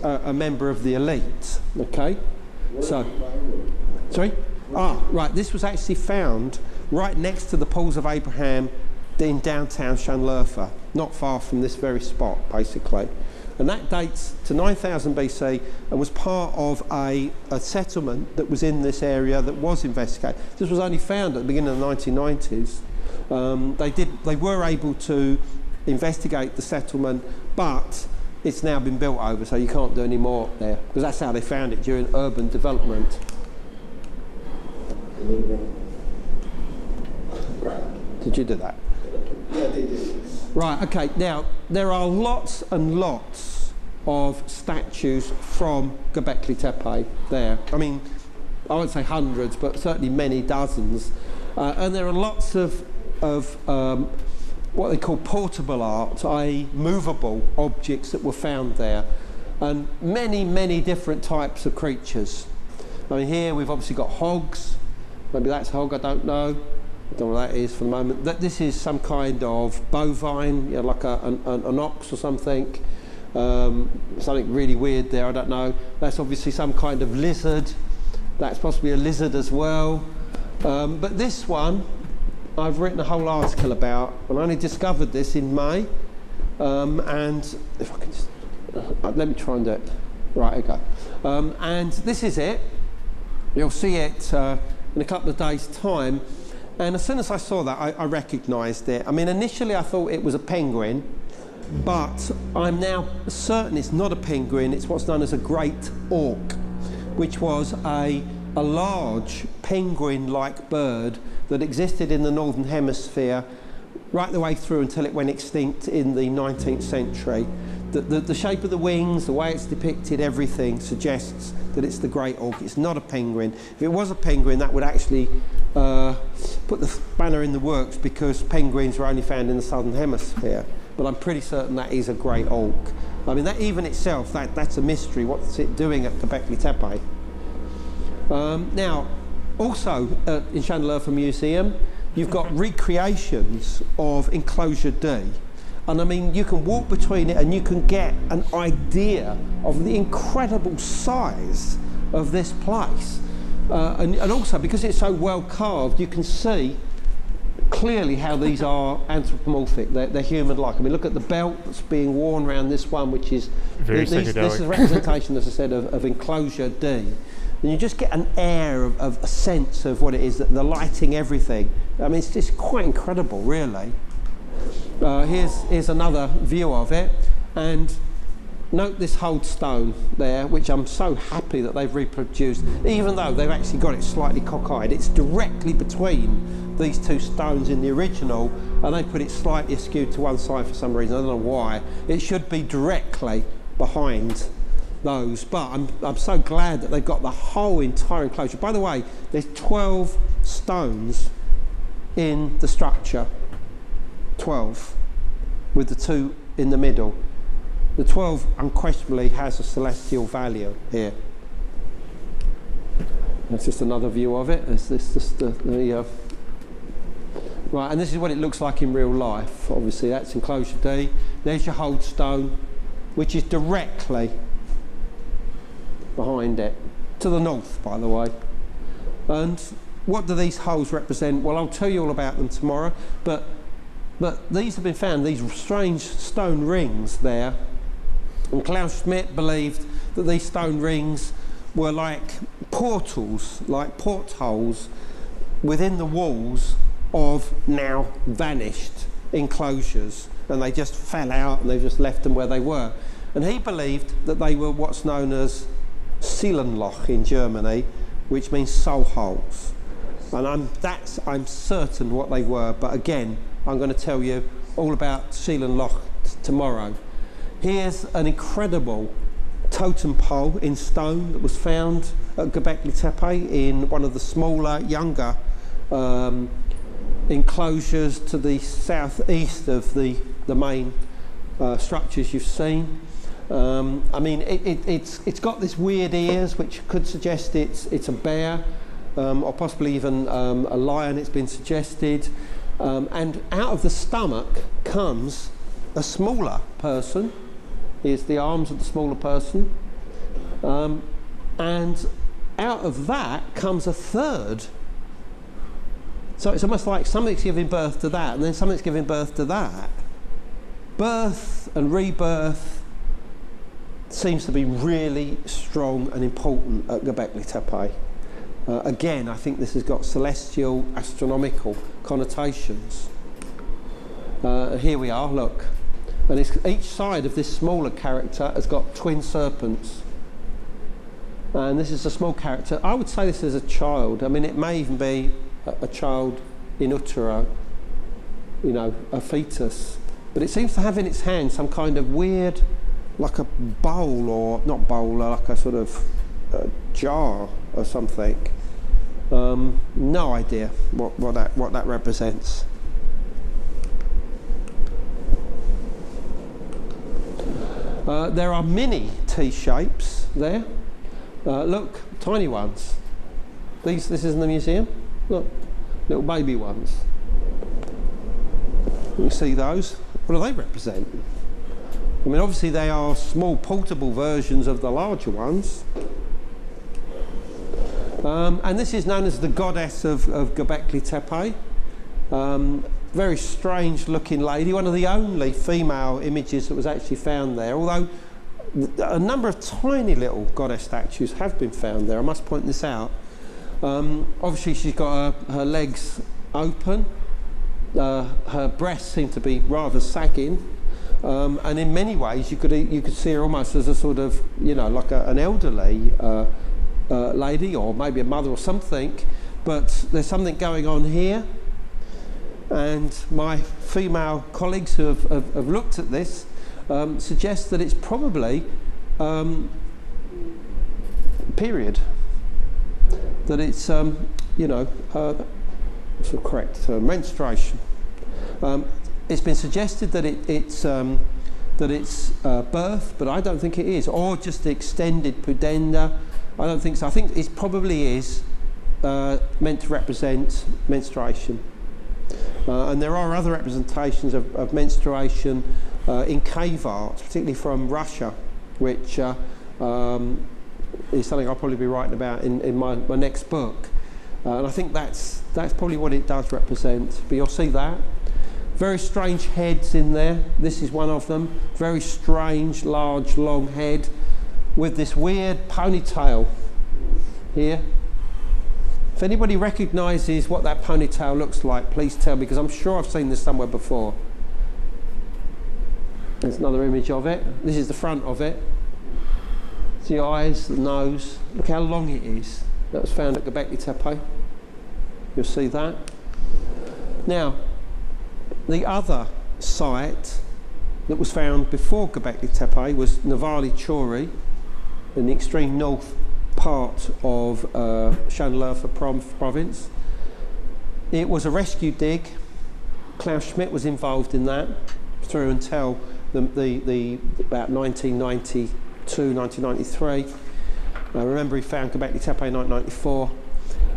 a member of the elite. Okay? So, sorry? Right, this was actually found right next to the Pools of Abraham in downtown Llanlerfa, not far from this very spot, basically. And that dates to 9,000 BC and was part of a settlement that was in this area that was investigated. This was only found at the beginning of the 1990s. They were able to investigate the settlement, but it's now been built over, so you can't do any more there, because that's how they found it during urban development. Did you do that? Yeah, they did. Right, okay, now, there are lots and lots of statues from Göbekli Tepe there. I mean, I won't say hundreds, but certainly many dozens. And there are lots of what they call portable art, i.e. movable objects that were found there. And many, many different types of creatures. I mean, here we've obviously got hogs. Maybe that's a hog, I don't know. I don't know what that is for the moment. This is some kind of bovine, you know, like an ox or something. Something really weird there, I don't know. That's obviously some kind of lizard. That's possibly a lizard as well. But this one, I've written a whole article about, and I only discovered this in May. And if I can just, let me try and do it. Right, okay. And this is it. You'll see it in a couple of days' time. And as soon as I saw that, I recognised it. I mean, initially I thought it was a penguin, but I'm now certain it's not a penguin. It's what's known as a great auk, which was a large penguin-like bird that existed in the Northern Hemisphere right the way through until it went extinct in the 19th century. The shape of the wings, the way it's depicted, everything suggests that it's the great auk. It's not a penguin. If it was a penguin, that would actually put the spanner in the works, because penguins are only found in the Southern Hemisphere. But I'm pretty certain that is a great auk. I mean, that even itself, that's a mystery. What's it doing at Göbekli Tepe? Now, also in Llanlerfa Museum, you've got recreations of enclosure D. And I mean, you can walk between it and you can get an idea of the incredible size of this place. And also, because it's so well carved, you can see clearly how these are anthropomorphic. They're human-like. I mean, look at the belt that's being worn around this one, which is this is a representation, as I said, of enclosure D. And you just get an air of a sense of what it is, the lighting, everything. I mean, it's just quite incredible, really. Here's another view of it, and note this hold stone there, which I'm so happy that they've reproduced, even though they've actually got it slightly cockeyed. It's directly between these two stones in the original, and they put it slightly askew to one side for some reason. I don't know why. It should be directly behind those, but I'm so glad that they've got the whole entire enclosure. By the way, there's 12 stones in the structure. 12, with the 2 in the middle. The 12 unquestionably has a celestial value here. That's just another view of it. It's just right, and this is what it looks like in real life. Obviously, that's enclosure D. There's your hold stone, which is directly behind it, to the north, by the way. And what do these holes represent? Well, I'll tell you all about them tomorrow, but these have been found, these strange stone rings there. And Klaus Schmidt believed that these stone rings were like portals, like portholes within the walls of now vanished enclosures. And they just fell out and they just left them where they were. And he believed that they were what's known as Seelenloch in Germany, which means soul holes. And I'm certain what they were, but again, I'm going to tell you all about Seelenloch tomorrow. Here's an incredible totem pole in stone that was found at Göbekli Tepe in one of the smaller, younger enclosures to the southeast of the main structures you've seen. I mean, it's got this weird ears, which could suggest it's a bear, or possibly even a lion. It's been suggested. And out of the stomach comes a smaller person. Here's the arms of the smaller person. And out of that comes a third. So it's almost like something's giving birth to that, and then something's giving birth to that. Birth and rebirth seems to be really strong and important at Göbekli Tepe. Again, I think this has got celestial, astronomical connotations. Here we are, look. And each side of this smaller character has got twin serpents. And this is a small character. I would say this is a child. I mean, it may even be a child in utero, you know, a fetus. But it seems to have in its hand some kind of weird, like a bowl, or not bowl, like a sort of jar or something. No idea what that represents. There are mini T-shapes there. Look, tiny ones. This is in the museum. Look, little baby ones. You can see those. What do they represent? I mean, obviously they are small portable versions of the larger ones. And this is known as the goddess of Göbekli Tepe. Very strange looking lady, one of the only female images that was actually found there, although a number of tiny little goddess statues have been found there. I must point this out. Obviously she's got her legs open, her breasts seem to be rather sagging, and in many ways you could see her almost as a sort of, you know, like an elderly lady, or maybe a mother or something, but there's something going on here. And my female colleagues who have looked at this suggest that it's probably period. That it's, you know, what's the correct term? Menstruation. It's been suggested that it's birth, but I don't think it is, or just the extended pudenda. I don't think so. I think it probably is meant to represent menstruation. And there are other representations of menstruation in cave art, particularly from Russia, which is something I'll probably be writing about in my next book. And I think that's probably what it does represent. But you'll see that. Very strange heads in there. This is one of them. Very strange, large, long head with this weird ponytail here. If anybody recognises what that ponytail looks like, please tell me, because I'm sure I've seen this somewhere before. There's another image of it. This is the front of it. It's the eyes, the nose. Look how long it is. That was found at Göbekli Tepe. You'll see that. Now, the other site that was found before Göbekli Tepe was Navali Chori in the extreme north part of Şanlıurfa province. It was a rescue dig. Klaus Schmidt was involved in that through until about 1992, 1993. I remember he found Göbekli Tepe in 1994,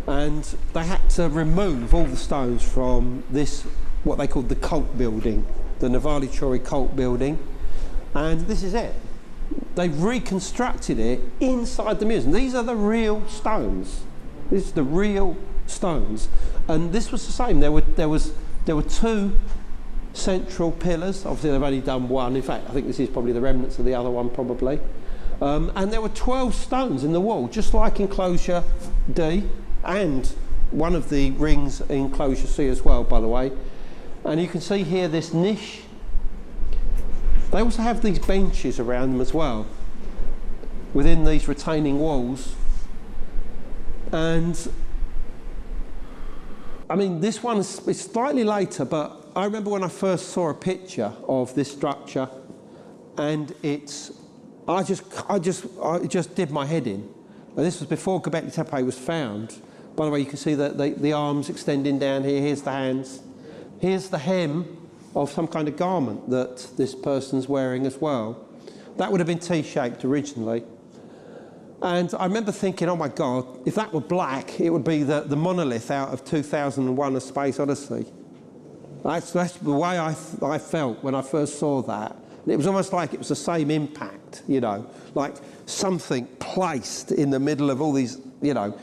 and they had to remove all the stones from this, what they called the cult building, the Navali Chori cult building, and this is it. They reconstructed it inside the museum. These are the real stones. This is the real stones, and this was the same. There were two central pillars. Obviously, they've only done one. In fact, I think this is probably the remnants of the other one, probably. And there were 12 stones in the wall, just like enclosure D, and one of the rings in enclosure C as well, by the way. And you can see here this niche. They also have these benches around them as well, within these retaining walls. And I mean, this one is slightly later, but I remember when I first saw a picture of this structure, and it just did my head in. And this was before Göbekli Tepe was found. By the way, you can see the arms extending down here. Here's the hands. Here's the hem of some kind of garment that this person's wearing as well. That would have been T-shaped originally. And I remember thinking, oh my God, if that were black, it would be the monolith out of 2001: A Space Odyssey. That's the way I felt when I first saw that. And it was almost like it was the same impact, you know, like something placed in the middle of all these, you know,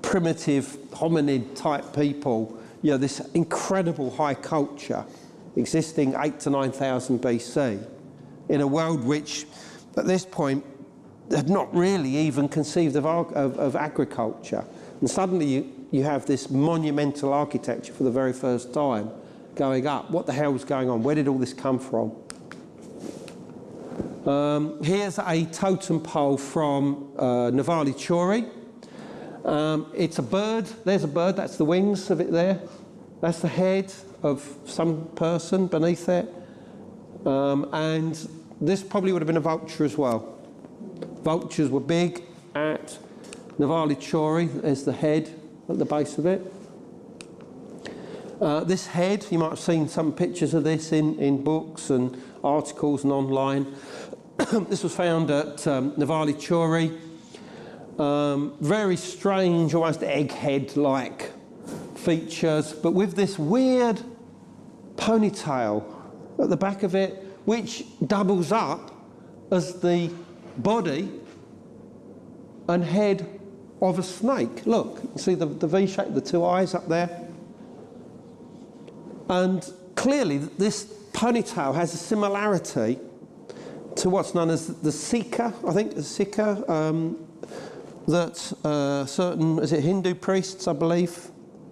primitive hominid type people, you know, this incredible high culture existing 8,000 to 9,000 BC in a world which at this point had not really even conceived of agriculture. And suddenly you have this monumental architecture for the very first time going up. What the hell was going on? Where did all this come from? Here's a totem pole from Navali Chori. It's a bird. There's a bird. That's the wings of it there. That's the head of some person beneath it. And this probably would have been a vulture as well. Vultures were big at Navali Chori. There's the head at the base of it. This head, you might have seen some pictures of this in books and articles and online. This was found at Navali Chori. Very strange, almost egghead-like features, but with this weird ponytail at the back of it, which doubles up as the body and head of a snake. Look, you see the V-shape, the two eyes up there? And clearly this ponytail has a similarity to what's known as the Sika, I think the Sika, that certain, is it Hindu priests, I believe,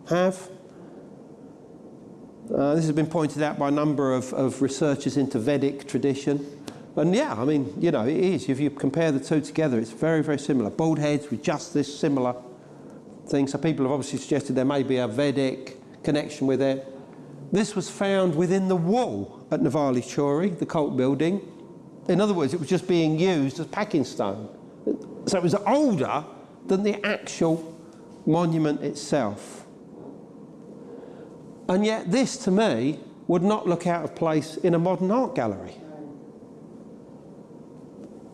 have. This has been pointed out by a number of researchers into Vedic tradition. And yeah, I mean, you know, it is. If you compare the two together, it's very, very similar. Bald heads with just this similar thing. So people have obviously suggested there may be a Vedic connection with it. This was found within the wall at Navali Chori, the cult building. In other words, it was just being used as packing stone. So it was older than the actual monument itself. And yet this, to me, would not look out of place in a modern art gallery.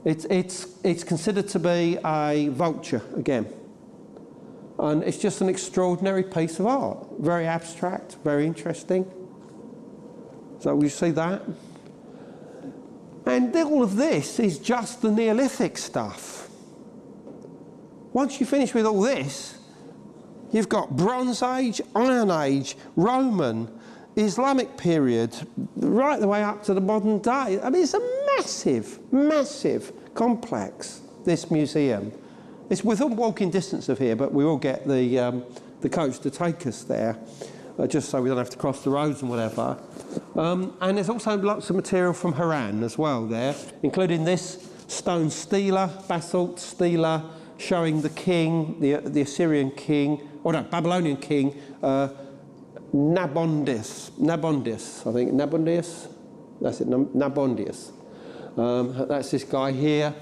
It's considered to be a vulture, again. And it's just an extraordinary piece of art. Very abstract, very interesting. So you see that? And all of this is just the Neolithic stuff. Once you finish with all this, you've got Bronze Age, Iron Age, Roman, Islamic period, right the way up to the modern day. I mean, it's a massive, massive complex, this museum. It's within walking distance of here, but we will get the coach to take us there, just so we don't have to cross the roads and whatever. And there's also lots of material from Haran as well there, including this stone stela, basalt stela, showing the king, the Assyrian king, or no, Babylonian king, Nabonidus, I think, Nabonidus? That's it, Nabonidus. That's this guy here.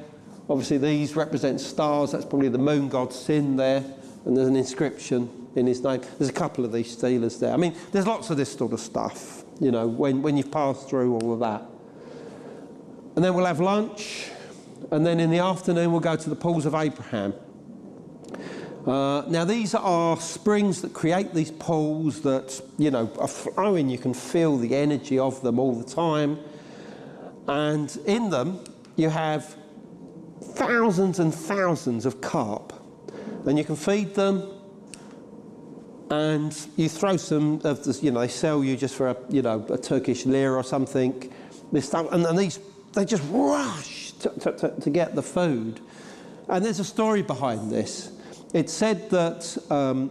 Obviously these represent stars, that's probably the moon god Sin there, and there's an inscription in his name. There's a couple of these stelas there. I mean, there's lots of this sort of stuff, you know, when you've passed through all of that. And then we'll have lunch, and then in the afternoon we'll go to the pools of Abraham. Now these are springs that create these pools that, you know, are flowing. You can feel the energy of them all the time. And in them you have thousands and thousands of carp. And you can feed them, and you throw some of this, you know, they sell you just for a Turkish lira or something. This stuff, and these, they just rush to get the food. And there's a story behind this. It's said that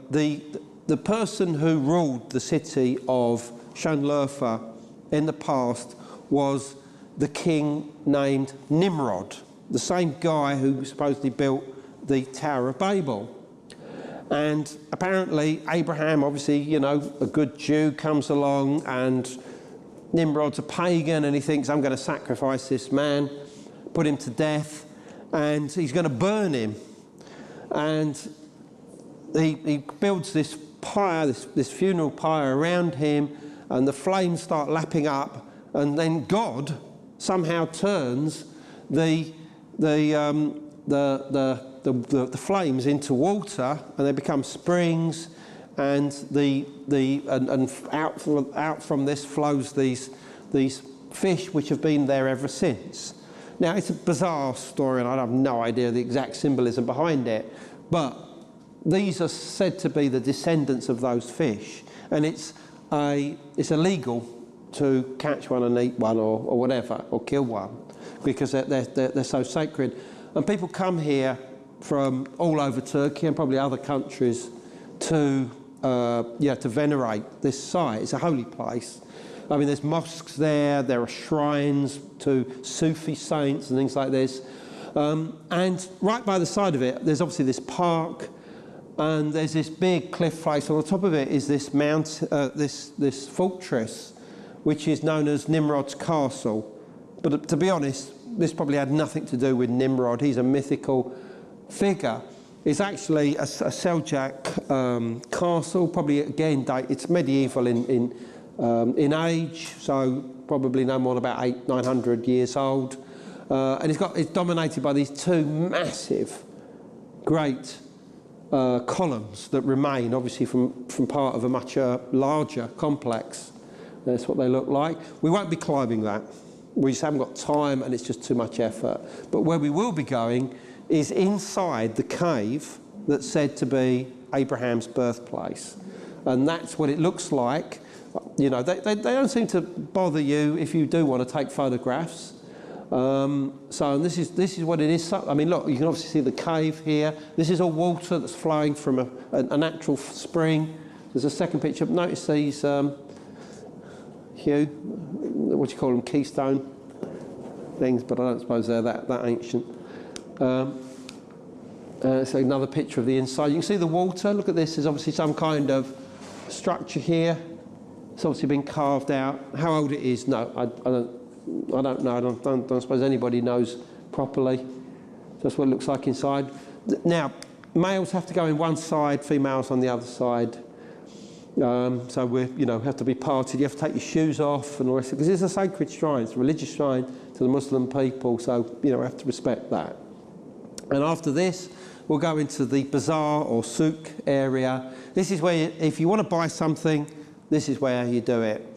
the person who ruled the city of Shanlerfa in the past was the king named Nimrod, the same guy who supposedly built the Tower of Babel. And apparently Abraham, obviously, you know, a good Jew, comes along, and Nimrod's a pagan, and he thinks, I'm going to sacrifice this man, put him to death, and he's going to burn him. And he builds this pyre, this funeral pyre around him, and the flames start lapping up, and then God somehow turns the flames into water, and they become springs, and out from this flows these fish which have been there ever since. Now it's a bizarre story, and I have no idea the exact symbolism behind it, but these are said to be the descendants of those fish, and it's illegal to catch one and eat one or whatever, or kill one, because they're so sacred. And people come here from all over Turkey and probably other countries to venerate this site. It's a holy place. I mean, there's mosques there, there are shrines to Sufi saints and things like this. And right by the side of it, there's obviously this park, and there's this big cliff face. On the top of it is this this fortress, which is known as Nimrod's Castle. But to be honest, this probably had nothing to do with Nimrod. He's a mythical figure. It's actually a Seljuk castle, probably again it's medieval in age, so probably no more than about 800-900 years old. And it's dominated by these two massive, great columns that remain, obviously from part of a much larger complex. That's what they look like. We won't be climbing that. We just haven't got time, and it's just too much effort. But where we will be going is inside the cave that's said to be Abraham's birthplace. And that's what it looks like. You know, they don't seem to bother you if you do want to take photographs. So this is what it is. I mean, look, you can obviously see the cave here. This is all water that's flowing from a natural spring. There's a second picture. Notice these, Hugh, what do you call them, keystone things, but I don't suppose they're that ancient. So another picture of the inside. You can see the water. Look at this. There's obviously some kind of structure here. It's obviously been carved out. How old it is? No, I don't know. I don't suppose anybody knows properly. That's what it looks like inside. Now, males have to go in one side, females on the other side. So we, have to be parted. You have to take your shoes off and all the rest, because it's a sacred shrine. It's a religious shrine to the Muslim people. So we have to respect that. And after this, we'll go into the bazaar or souk area. This is where, if you want to buy something, this is where you do it.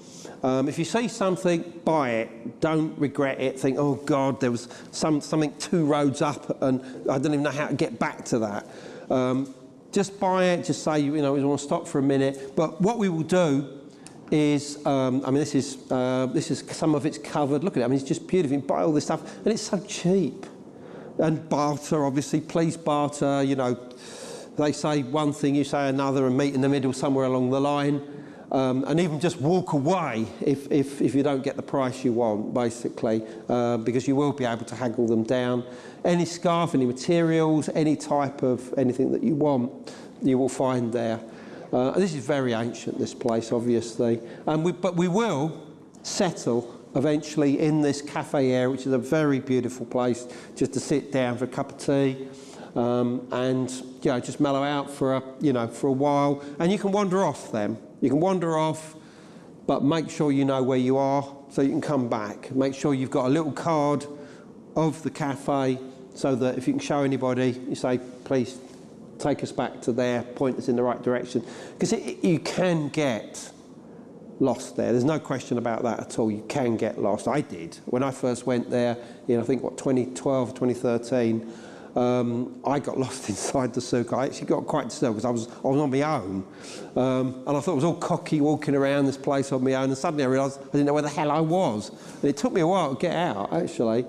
If you see something, buy it. Don't regret it. Think, oh God, there was something 2 roads up and I don't even know how to get back to that. Just buy it, just say, you know, we want to stop for a minute. But what we will do is, I mean, this is some of it's covered. Look at it, I mean, it's just beautiful. You can buy all this stuff and it's so cheap. And barter, obviously, please barter, you know. They say one thing, you say another, and meet in the middle somewhere along the line. And even just walk away if you don't get the price you want, basically, because you will be able to haggle them down. Any scarf, any materials, any type of anything that you want, you will find there. This is very ancient, this place, obviously. But we will settle eventually in this cafe area, which is a very beautiful place, just to sit down for a cup of tea. And you know, just mellow out for a while, and you can wander off then. You can wander off, but make sure you know where you are so you can come back. Make sure you've got a little card of the cafe so that if you can show anybody, you say, please take us back to there, point us in the right direction. Because you can get lost there. There's no question about that at all. You can get lost. I did. When I first went there, I think, 2012, 2013, I got lost inside the souk. I actually got quite disturbed because I was on my own. And I thought I was all cocky walking around this place on my own, and suddenly I realised I didn't know where the hell I was. And it took me a while to get out, actually.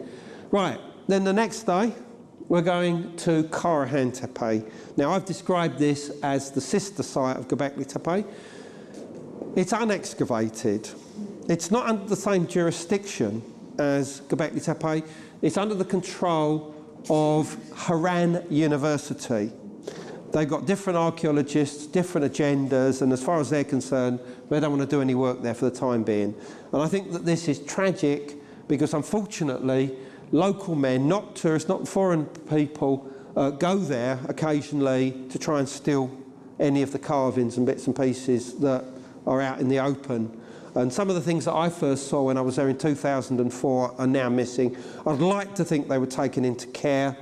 Right, then the next day, we're going to Karahan Tepe. Now, I've described this as the sister site of Göbekli Tepe. It's unexcavated. It's not under the same jurisdiction as Göbekli Tepe. It's under the control of Haran University. They've got different archaeologists, different agendas, and as far as they're concerned, they don't want to do any work there for the time being. And I think that this is tragic because, unfortunately, local men, not tourists, not foreign people, go there occasionally to try and steal any of the carvings and bits and pieces that are out in the open. And some of the things that I first saw when I was there in 2004 are now missing. I'd like to think they were taken into care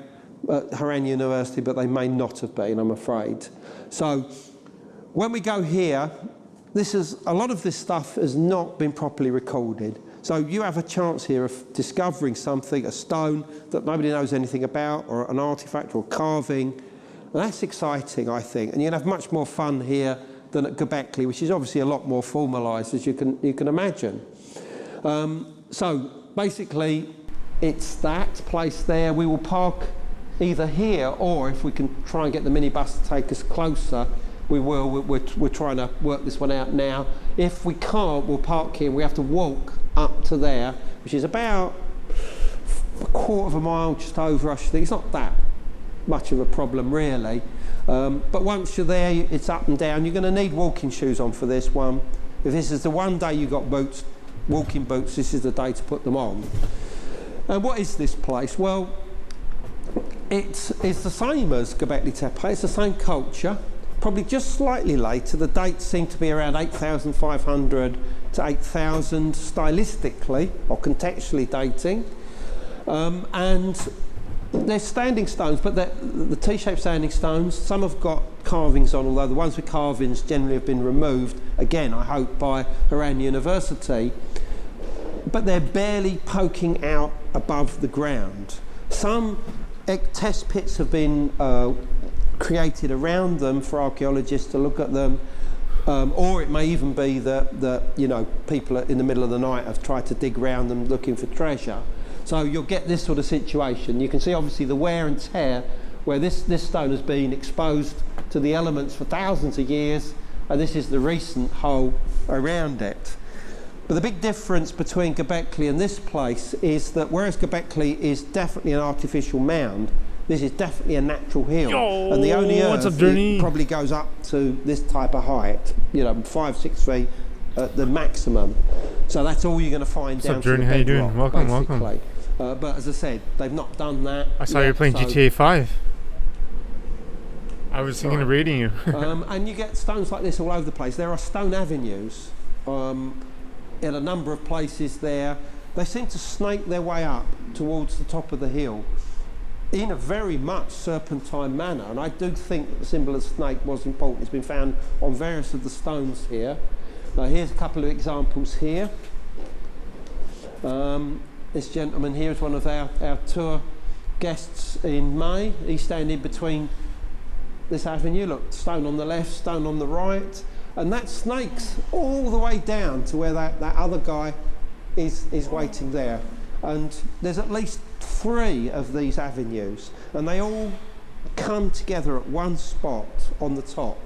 at Haran University, but they may not have been, I'm afraid. So when we go here, a lot of this stuff has not been properly recorded. So you have a chance here of discovering something, a stone that nobody knows anything about, or an artifact or carving. And that's exciting, I think. And you're going to have much more fun here than at Göbekli, which is obviously a lot more formalised, as you can imagine. So basically, it's that place there. We will park either here, or if we can try and get the minibus to take us closer, we will. We're trying to work this one out now. If we can't, we'll park here. We have to walk up to there, which is about a quarter of a mile, just over, I should think. It's not that much of a problem, really. But once you're there, it's up and down. You're going to need walking shoes on for this one. If this is the one day you got boots, walking boots, this is the day to put them on. And what is this place? Well, it's the same as Göbekli Tepe. It's the same culture, probably just slightly later. The dates seem to be around 8,500 to 8,000 stylistically or contextually dating. And they're standing stones, but the T-shaped standing stones, some have got carvings on, although the ones with carvings generally have been removed, again, I hope, by Haran University. But they're barely poking out above the ground. Some test pits have been created around them for archaeologists to look at them, or it may even be that people in the middle of the night have tried to dig around them looking for treasure. So you'll get this sort of situation. You can see obviously the wear and tear where this stone has been exposed to the elements for thousands of years, and this is the recent hole around it. But the big difference between Göbekli and this place is that whereas Göbekli is definitely an artificial mound, this is definitely a natural hill. And the only earth it probably goes up to this type of height, 5-6 feet at the maximum. So that's all you're going to find down to the bedrock. How you doing? Welcome. But as I said, they've not done that. I saw you playing GTA 5. I was thinking of reading you. And you get stones like this all over the place. There are stone avenues in a number of places there. They seem to snake their way up towards the top of the hill. in a very much serpentine manner, and I do think that the symbol of the snake was important. It's been found on various of the stones here. Here's a couple of examples here. This gentleman here is one of our tour guests in May. He's standing between this avenue, look, stone on the left, stone on the right, and that snakes all the way down to where that other guy is waiting there. And there's at least 3 of these avenues, and they all come together at one spot on the top.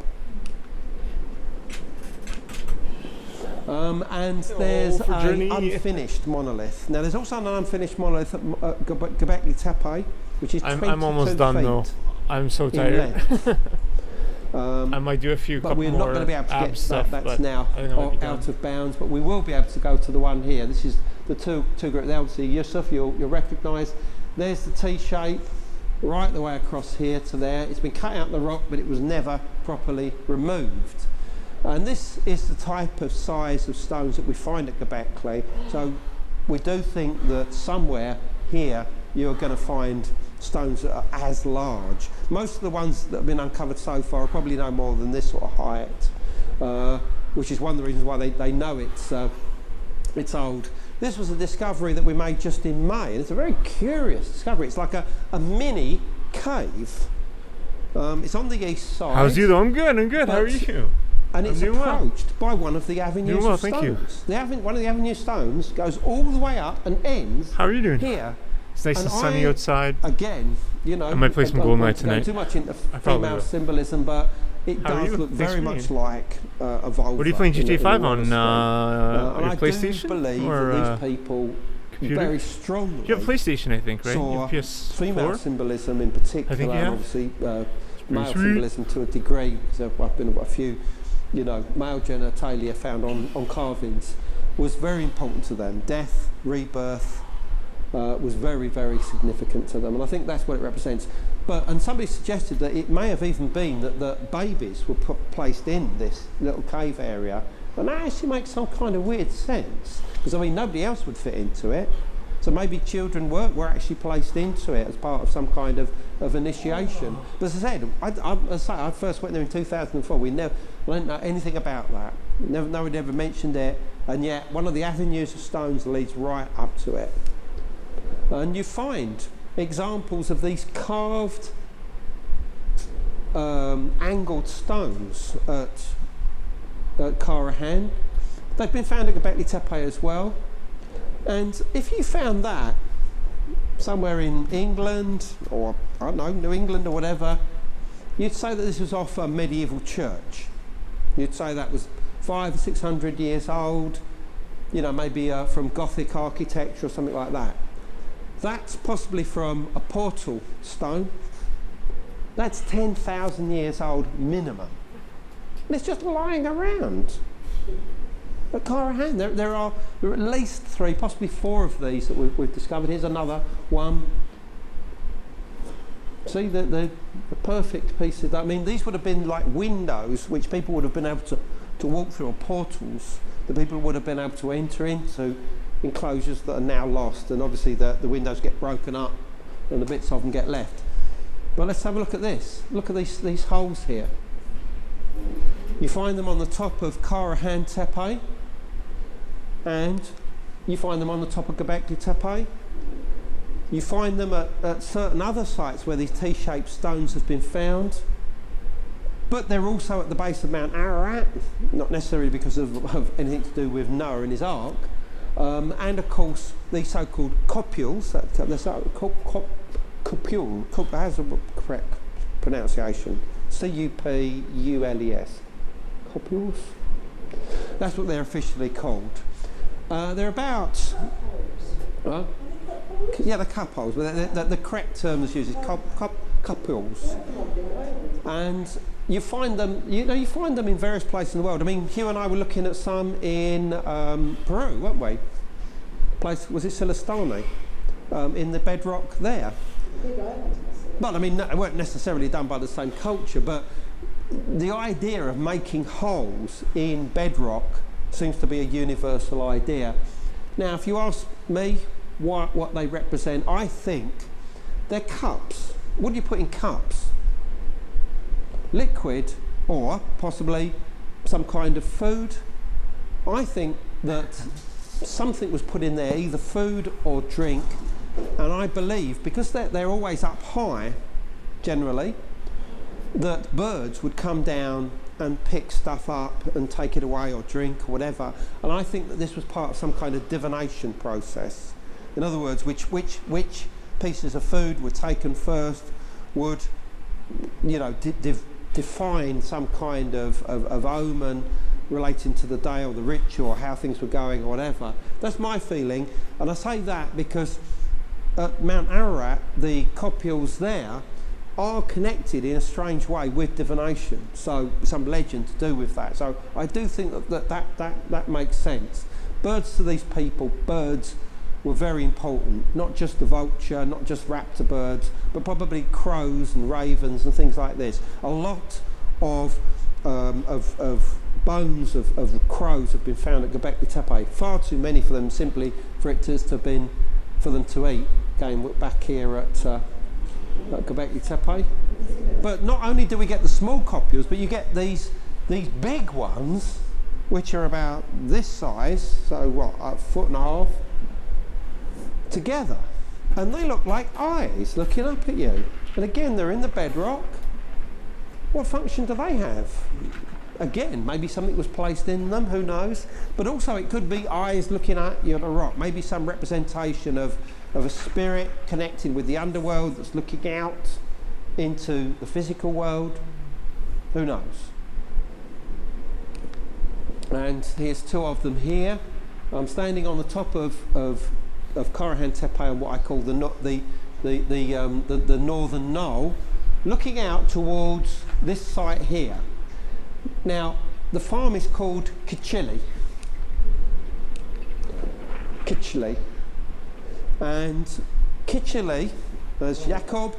And there's an unfinished monolith. Now there's also an unfinished monolith at Göbekli Tepe, which is 22 I'm almost done feet though. I'm so in tired. length. I might do a few But couple we're more not going to be able to get to stuff, that. That's but now I think I might be out done. of bounds. But we will be able to go to the one here. This is the two groups. There, obviously, Yusuf, you'll recognise. There's the T shape right the way across here to there. It's been cut out of the rock, but it was never properly removed. And this is the type of size of stones that we find at Göbekli. So we do think that somewhere here you're going to find stones that are as large. Most of the ones that have been uncovered so far are probably no more than this sort of height, which is one of the reasons why they know it's old. This was a discovery that we made just in May, and it's a very curious discovery. It's like a mini cave. It's on the east side. How's you though? I'm good. How are you? And it's doing well. approached by one of the avenues of Thank you. stones. One of the avenue stones goes all the way up and ends How are you doing? here. It's nice and And sunny I- outside. Again, you know, I might play some don't Golden want Knight to go tonight. too much into probably female will. symbolism, but it How are does you? look Thanks very for much being like a Volvo. What are you playing, in GTA 5 all on honesty. your And PlayStation? I do believe or that these people computer? very strongly You have PlayStation, I think, right? You saw have PS4? female symbolism in particular, I think you and have. obviously male sweet. symbolism to a degree. So I've been a few, you know, male genitalia found on carvings was very important to them. Death, rebirth was very, very significant to them, and I think that's what it represents. And somebody suggested that it may have even been that babies were placed in this little cave area, and that actually makes some kind of weird sense, because I mean nobody else would fit into it. So maybe children were actually placed into it as part of some kind of initiation. But as I said, I first went there in 2004. I didn't know anything about that. Nobody ever mentioned it, and yet one of the avenues of stones leads right up to it. And you find examples of these carved, angled stones at Karahan. They've been found at Göbekli Tepe as well. And if you found that somewhere in England, or I don't know, New England or whatever, you'd say that this was off a medieval church. You'd say that was 500 or 600 years old, you know, maybe from Gothic architecture or something like that. That's possibly from a portal stone. That's 10,000 years old minimum. And it's just lying around. At Karahan, there are at least 3, possibly 4 of these that we've discovered. Here's another one. See, the perfect pieces. I mean, these would have been like windows which people would have been able to walk through, or portals that people would have been able to enter into enclosures that are now lost. And obviously the windows get broken up and the bits of them get left. But let's have a look at this. Look at these holes here. You find them on the top of Karahan Tepe, and you find them on the top of Göbekli Tepe. You find them at certain other sites where these T-shaped stones have been found, but they're also at the base of Mount Ararat, not necessarily because of anything to do with Noah and his ark, and of course these so-called copules. Copule, how's the correct pronunciation? C-U-P-U-L-E-S. Copules? That's what they're officially called. They're about... yeah, the cupholes, but the correct term that's used is copules. And you find them, you find them in various places in the world. I mean, Hugh and I were looking at some in Peru, weren't we? Place, was it Silastani? In the bedrock there. Well, I mean, it weren't necessarily done by the same culture, but the idea of making holes in bedrock seems to be a universal idea. Now, if you ask me what they represent, I think they're cups. What do you put in cups? Liquid, or possibly some kind of food. I think that something was put in there, either food or drink, and I believe, because they're always up high, generally, that birds would come down and pick stuff up and take it away or drink or whatever. And I think that this was part of some kind of divination process. In other words, which pieces of food were taken first would, you know, define some kind of omen relating to the day or the ritual or how things were going or whatever. That's my feeling, and I say that because at Mount Ararat, the copules there are connected in a strange way with divination, so some legend to do with that. So I do think that makes sense. Birds to these people, birds were very important, not just the vulture, not just raptor birds, but probably crows and ravens and things like this. A lot of bones of crows have been found at Göbekli Tepe. Far too many for them, simply for it to have been for them to eat. Again, we're back here at Göbekli Tepe. But not only do we get the small copules, but you get these big ones, which are about this size, so what, a foot and a half, together. And they look like eyes looking up at you. And again, they're in the bedrock. What function do they have? Again, maybe something was placed in them, who knows? But also it could be eyes looking at you at a rock, maybe some representation of a spirit connected with the underworld that's looking out into the physical world. Who knows? And here's two of them here. I'm standing on the top of Karahan Tepe on what I call the northern knoll, looking out towards this site here. Now, the farm is called Kichili. And Kichili, as Jacob,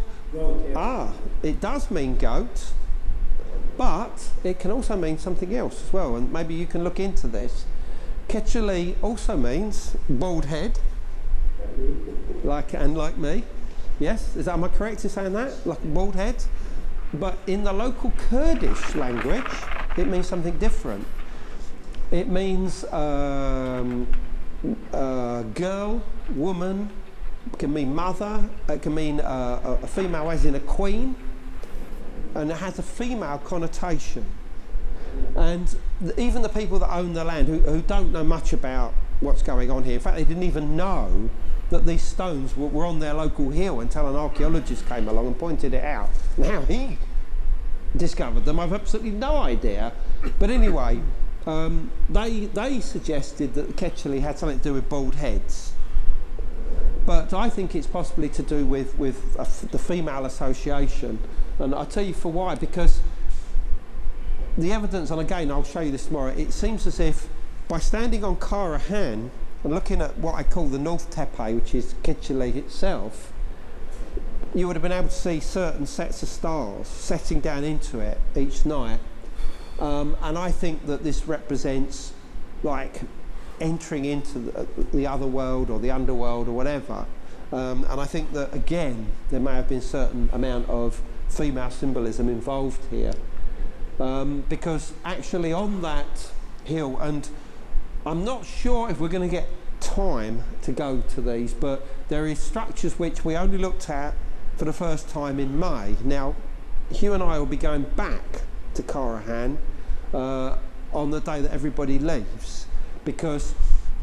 it does mean goat, but it can also mean something else as well, and maybe you can look into this. Kichili also means bald head, like me. Yes, am I correct in saying that? Like a bald head? But in the local Kurdish language, it means something different. It means girl, woman, it can mean mother, it can mean a female as in a queen, and it has a female connotation. And even the people that own the land, who don't know much about what's going on here, in fact they didn't even know that these stones were on their local hill until an archaeologist came along and pointed it out. And how he discovered them, I've absolutely no idea. But anyway, they suggested that Ketchley had something to do with bald heads. But I think it's possibly to do with the female association. And I'll tell you for why, because the evidence, and again I'll show you this tomorrow, it seems as if by standing on Karahan and looking at what I call the North Tepe, which is Ketchley itself, you would have been able to see certain sets of stars setting down into it each night. And I think that this represents like entering into the other world or the underworld or whatever. And I think that again there may have been a certain amount of female symbolism involved here. Because actually on that hill, and I'm not sure if we're going to get time to go to these, but there is structures which we only looked at for the first time in May. Now, Hugh and I will be going back to Karahan on the day that everybody leaves, because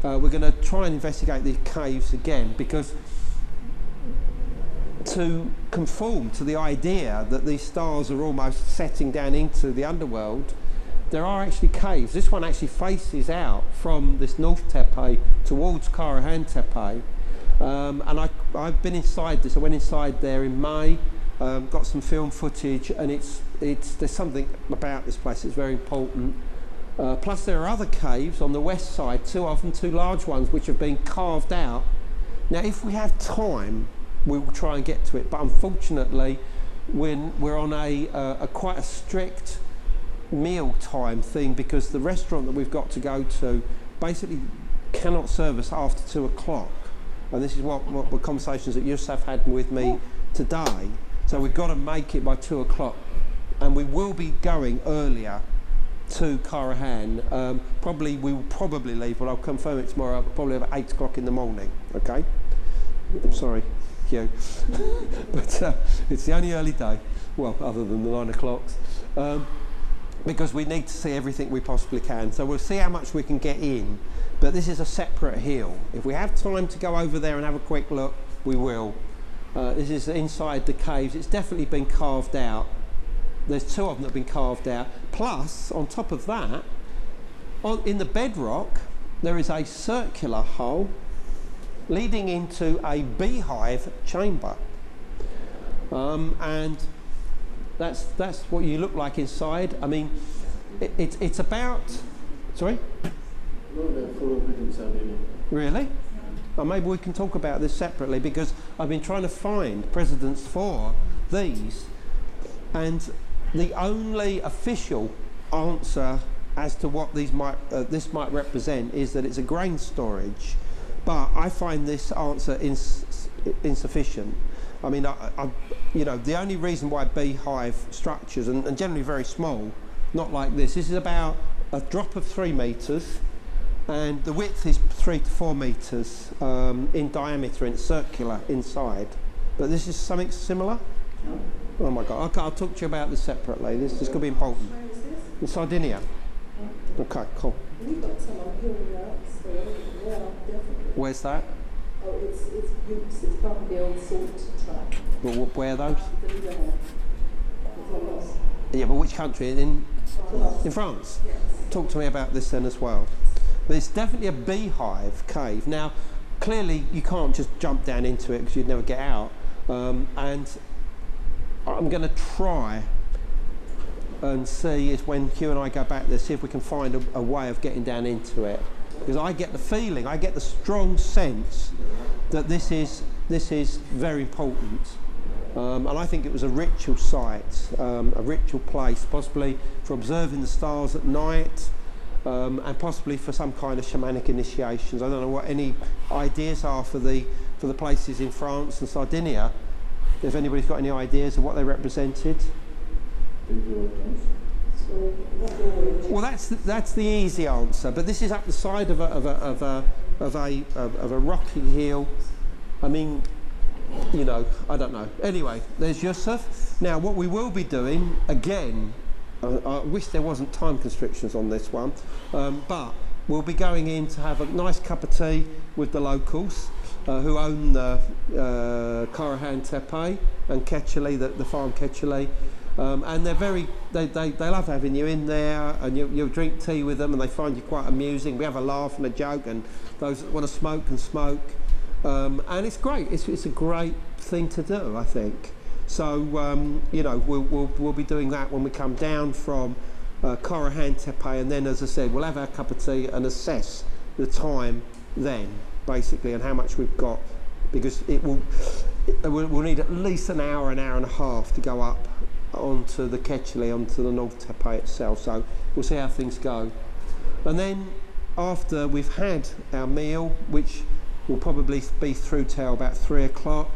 we're going to try and investigate these caves again, because to conform to the idea that these stars are almost setting down into the underworld, there are actually caves. This one actually faces out from this North Tepe towards Karahan Tepe. And I've been inside this. I went inside there in May, got some film footage, and there's something about this place that's very important. Plus there are other caves on the west side, two of them, two large ones, which have been carved out. Now if we have time, we will try and get to it, but unfortunately we're on a quite a strict meal time thing, because the restaurant that we've got to go to basically cannot serve us after 2 o'clock. And this is what the conversations that Yusuf had with me today, so we've got to make it by 2 o'clock, and we will be going earlier to Karahan. We will probably leave, but I'll confirm it tomorrow, probably about 8 o'clock in the morning, okay? I'm sorry, Hugh. But it's the only early day, well, other than the 9 o'clocks, because we need to see everything we possibly can. So we'll see how much we can get in, but this is a separate hill. If we have time to go over there and have a quick look, we will. This is inside the caves. It's definitely been carved out. There's 2 of them that have been carved out. Plus, on top of that, in the bedrock, there is a circular hole leading into a beehive chamber. And that's what you look like inside. I mean, it's about... Sorry? No, they're full of it in Sardinia. Really? Well, maybe we can talk about this separately, because I've been trying to find precedents for these, and the only official answer as to what these this might represent is that it's a grain storage, but I find this answer insufficient. I mean, the only reason why beehive structures, and generally very small, not like this is about a drop of 3 metres, and the width is 3 to 4 metres in diameter, and it's circular inside. But this is something similar? No. Oh my God, okay, I'll talk to you about this separately. This could be important. Where is this? In Sardinia. Okay, cool. We've got some up here in Oxford. Yeah, definitely. Where's that? Oh, it's Bukes. It's part of the old salt track. Where are those? The river. It's on us. Yeah, but which country? In France. France? Yes. Talk to me about this then as well. But it's definitely a beehive cave. Now, clearly you can't just jump down into it because you'd never get out. And I'm going to try and see is when Hugh and I go back there, see if we can find a way of getting down into it. Because I get the feeling, I get the strong sense that this is very important. And I think it was a ritual site, a ritual place, possibly for observing the stars at night, and possibly for some kind of shamanic initiations. I don't know what any ideas are for the places in France and Sardinia. If anybody's got any ideas of what they represented. Well, that's the easy answer. But this is up the side of a rocky hill. I mean, I don't know. Anyway, there's Yusuf. Now, what we will be doing again. I wish there wasn't time constrictions on this one, but we'll be going in to have a nice cup of tea with the locals who own the Karahan Tepe and Ketcheli, the farm Ketcheli, and they love having you in there, and you'll drink tea with them, and they find you quite amusing. We have a laugh and a joke, and those that want to smoke can smoke, and it's great. It's a great thing to do, I think. So we'll be doing that when we come down from Karahan Tepe, and then, as I said, we'll have our cup of tea and assess the time then, basically, and how much we've got, because we'll need at least an hour and a half to go up onto the Ketcheli, onto the North Tepe itself. So we'll see how things go, and then after we've had our meal, which will probably be through till about 3 o'clock.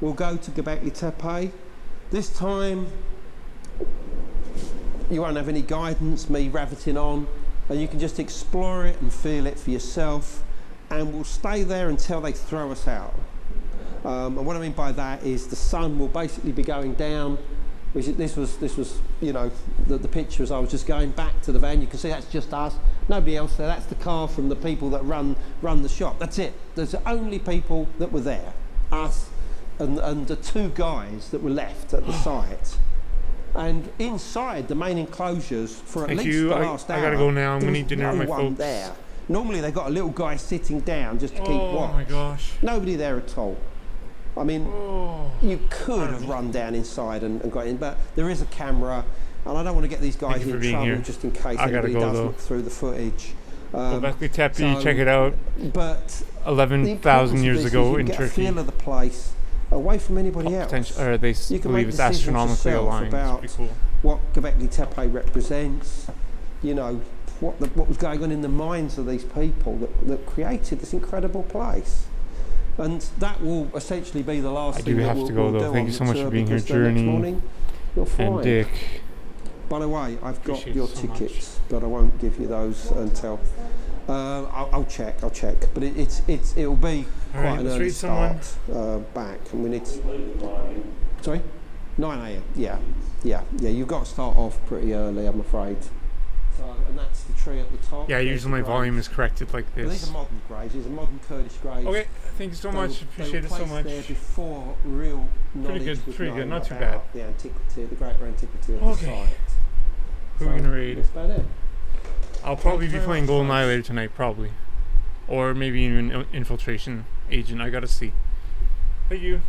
We'll go to Göbekli Tepe. This time, you won't have any guidance, me rabbiting on, and you can just explore it and feel it for yourself, and we'll stay there until they throw us out. And what I mean by that is the sun will basically be going down. This was the picture as I was just going back to the van. You can see that's just us, nobody else there. That's the car from the people that run the shop. That's it. There's the only people that were there, us and the 2 guys that were left at the site. And inside the main enclosures for at least the last hour. I gotta go now. I'm gonna need dinner on my phone. There. Normally they've got a little guy sitting down just to keep watch. Oh my gosh. Nobody there at all. I mean, you could have run down inside and got in, but there is a camera, and I don't want to get these guys in trouble here. Just in case anybody does look through the footage. Göbekli Tepe, check it out. But 11,000 years ago in Turkey. Get a feel of the place away from anybody else. They believe it's astronomically aligned. About it's pretty cool. what Göbekli Tepe represents, what was going on in the minds of these people that created this incredible place. And that will essentially be the last I thing do that have we'll, to go, we'll though. do Thank on you the so much tour, for being here, because the next Journey morning you're fine. and Dick. By the way, I've got Appreciate your it so much. tickets, but I won't give you those until I'll check. But it'll be All quite right, an let's early read someone. start back, and we need to. Sorry, 9 a.m. Yeah. You've got to start off pretty early, I'm afraid. So, and that's the tree at the top. Yeah, There's usually the my volume graves. is corrected like Well, these this. are modern graves. These are modern Kurdish graves. Okay, thank you so much. Appreciate it so much. There before real knowledge good, was pretty good, known not too about bad. the antiquity, the great antiquity of Okay. the site. Who are we gonna raid? That's about it. I'll probably Thank be you very playing much, GoldenEye folks. later tonight, probably. Or maybe even an infiltration agent. I gotta see. Thank you.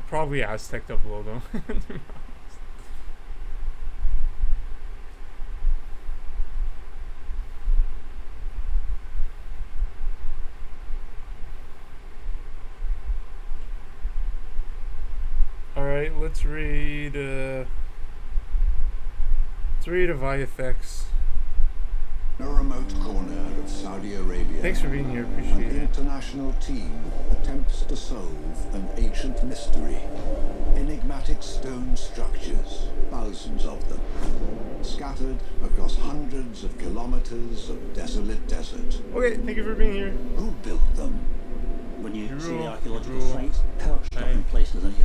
Probably Aztec up low though. Alright, let's raid a VFX. In a remote corner of Saudi Arabia, Thanks for being here, an appreciate it. international team attempts to solve an ancient mystery. Enigmatic stone structures, thousands of them, scattered across hundreds of kilometers of desolate desert. Okay, thank you for being here. Who built them? When you You see rule, the archaeological you rule. sites perched up in places that you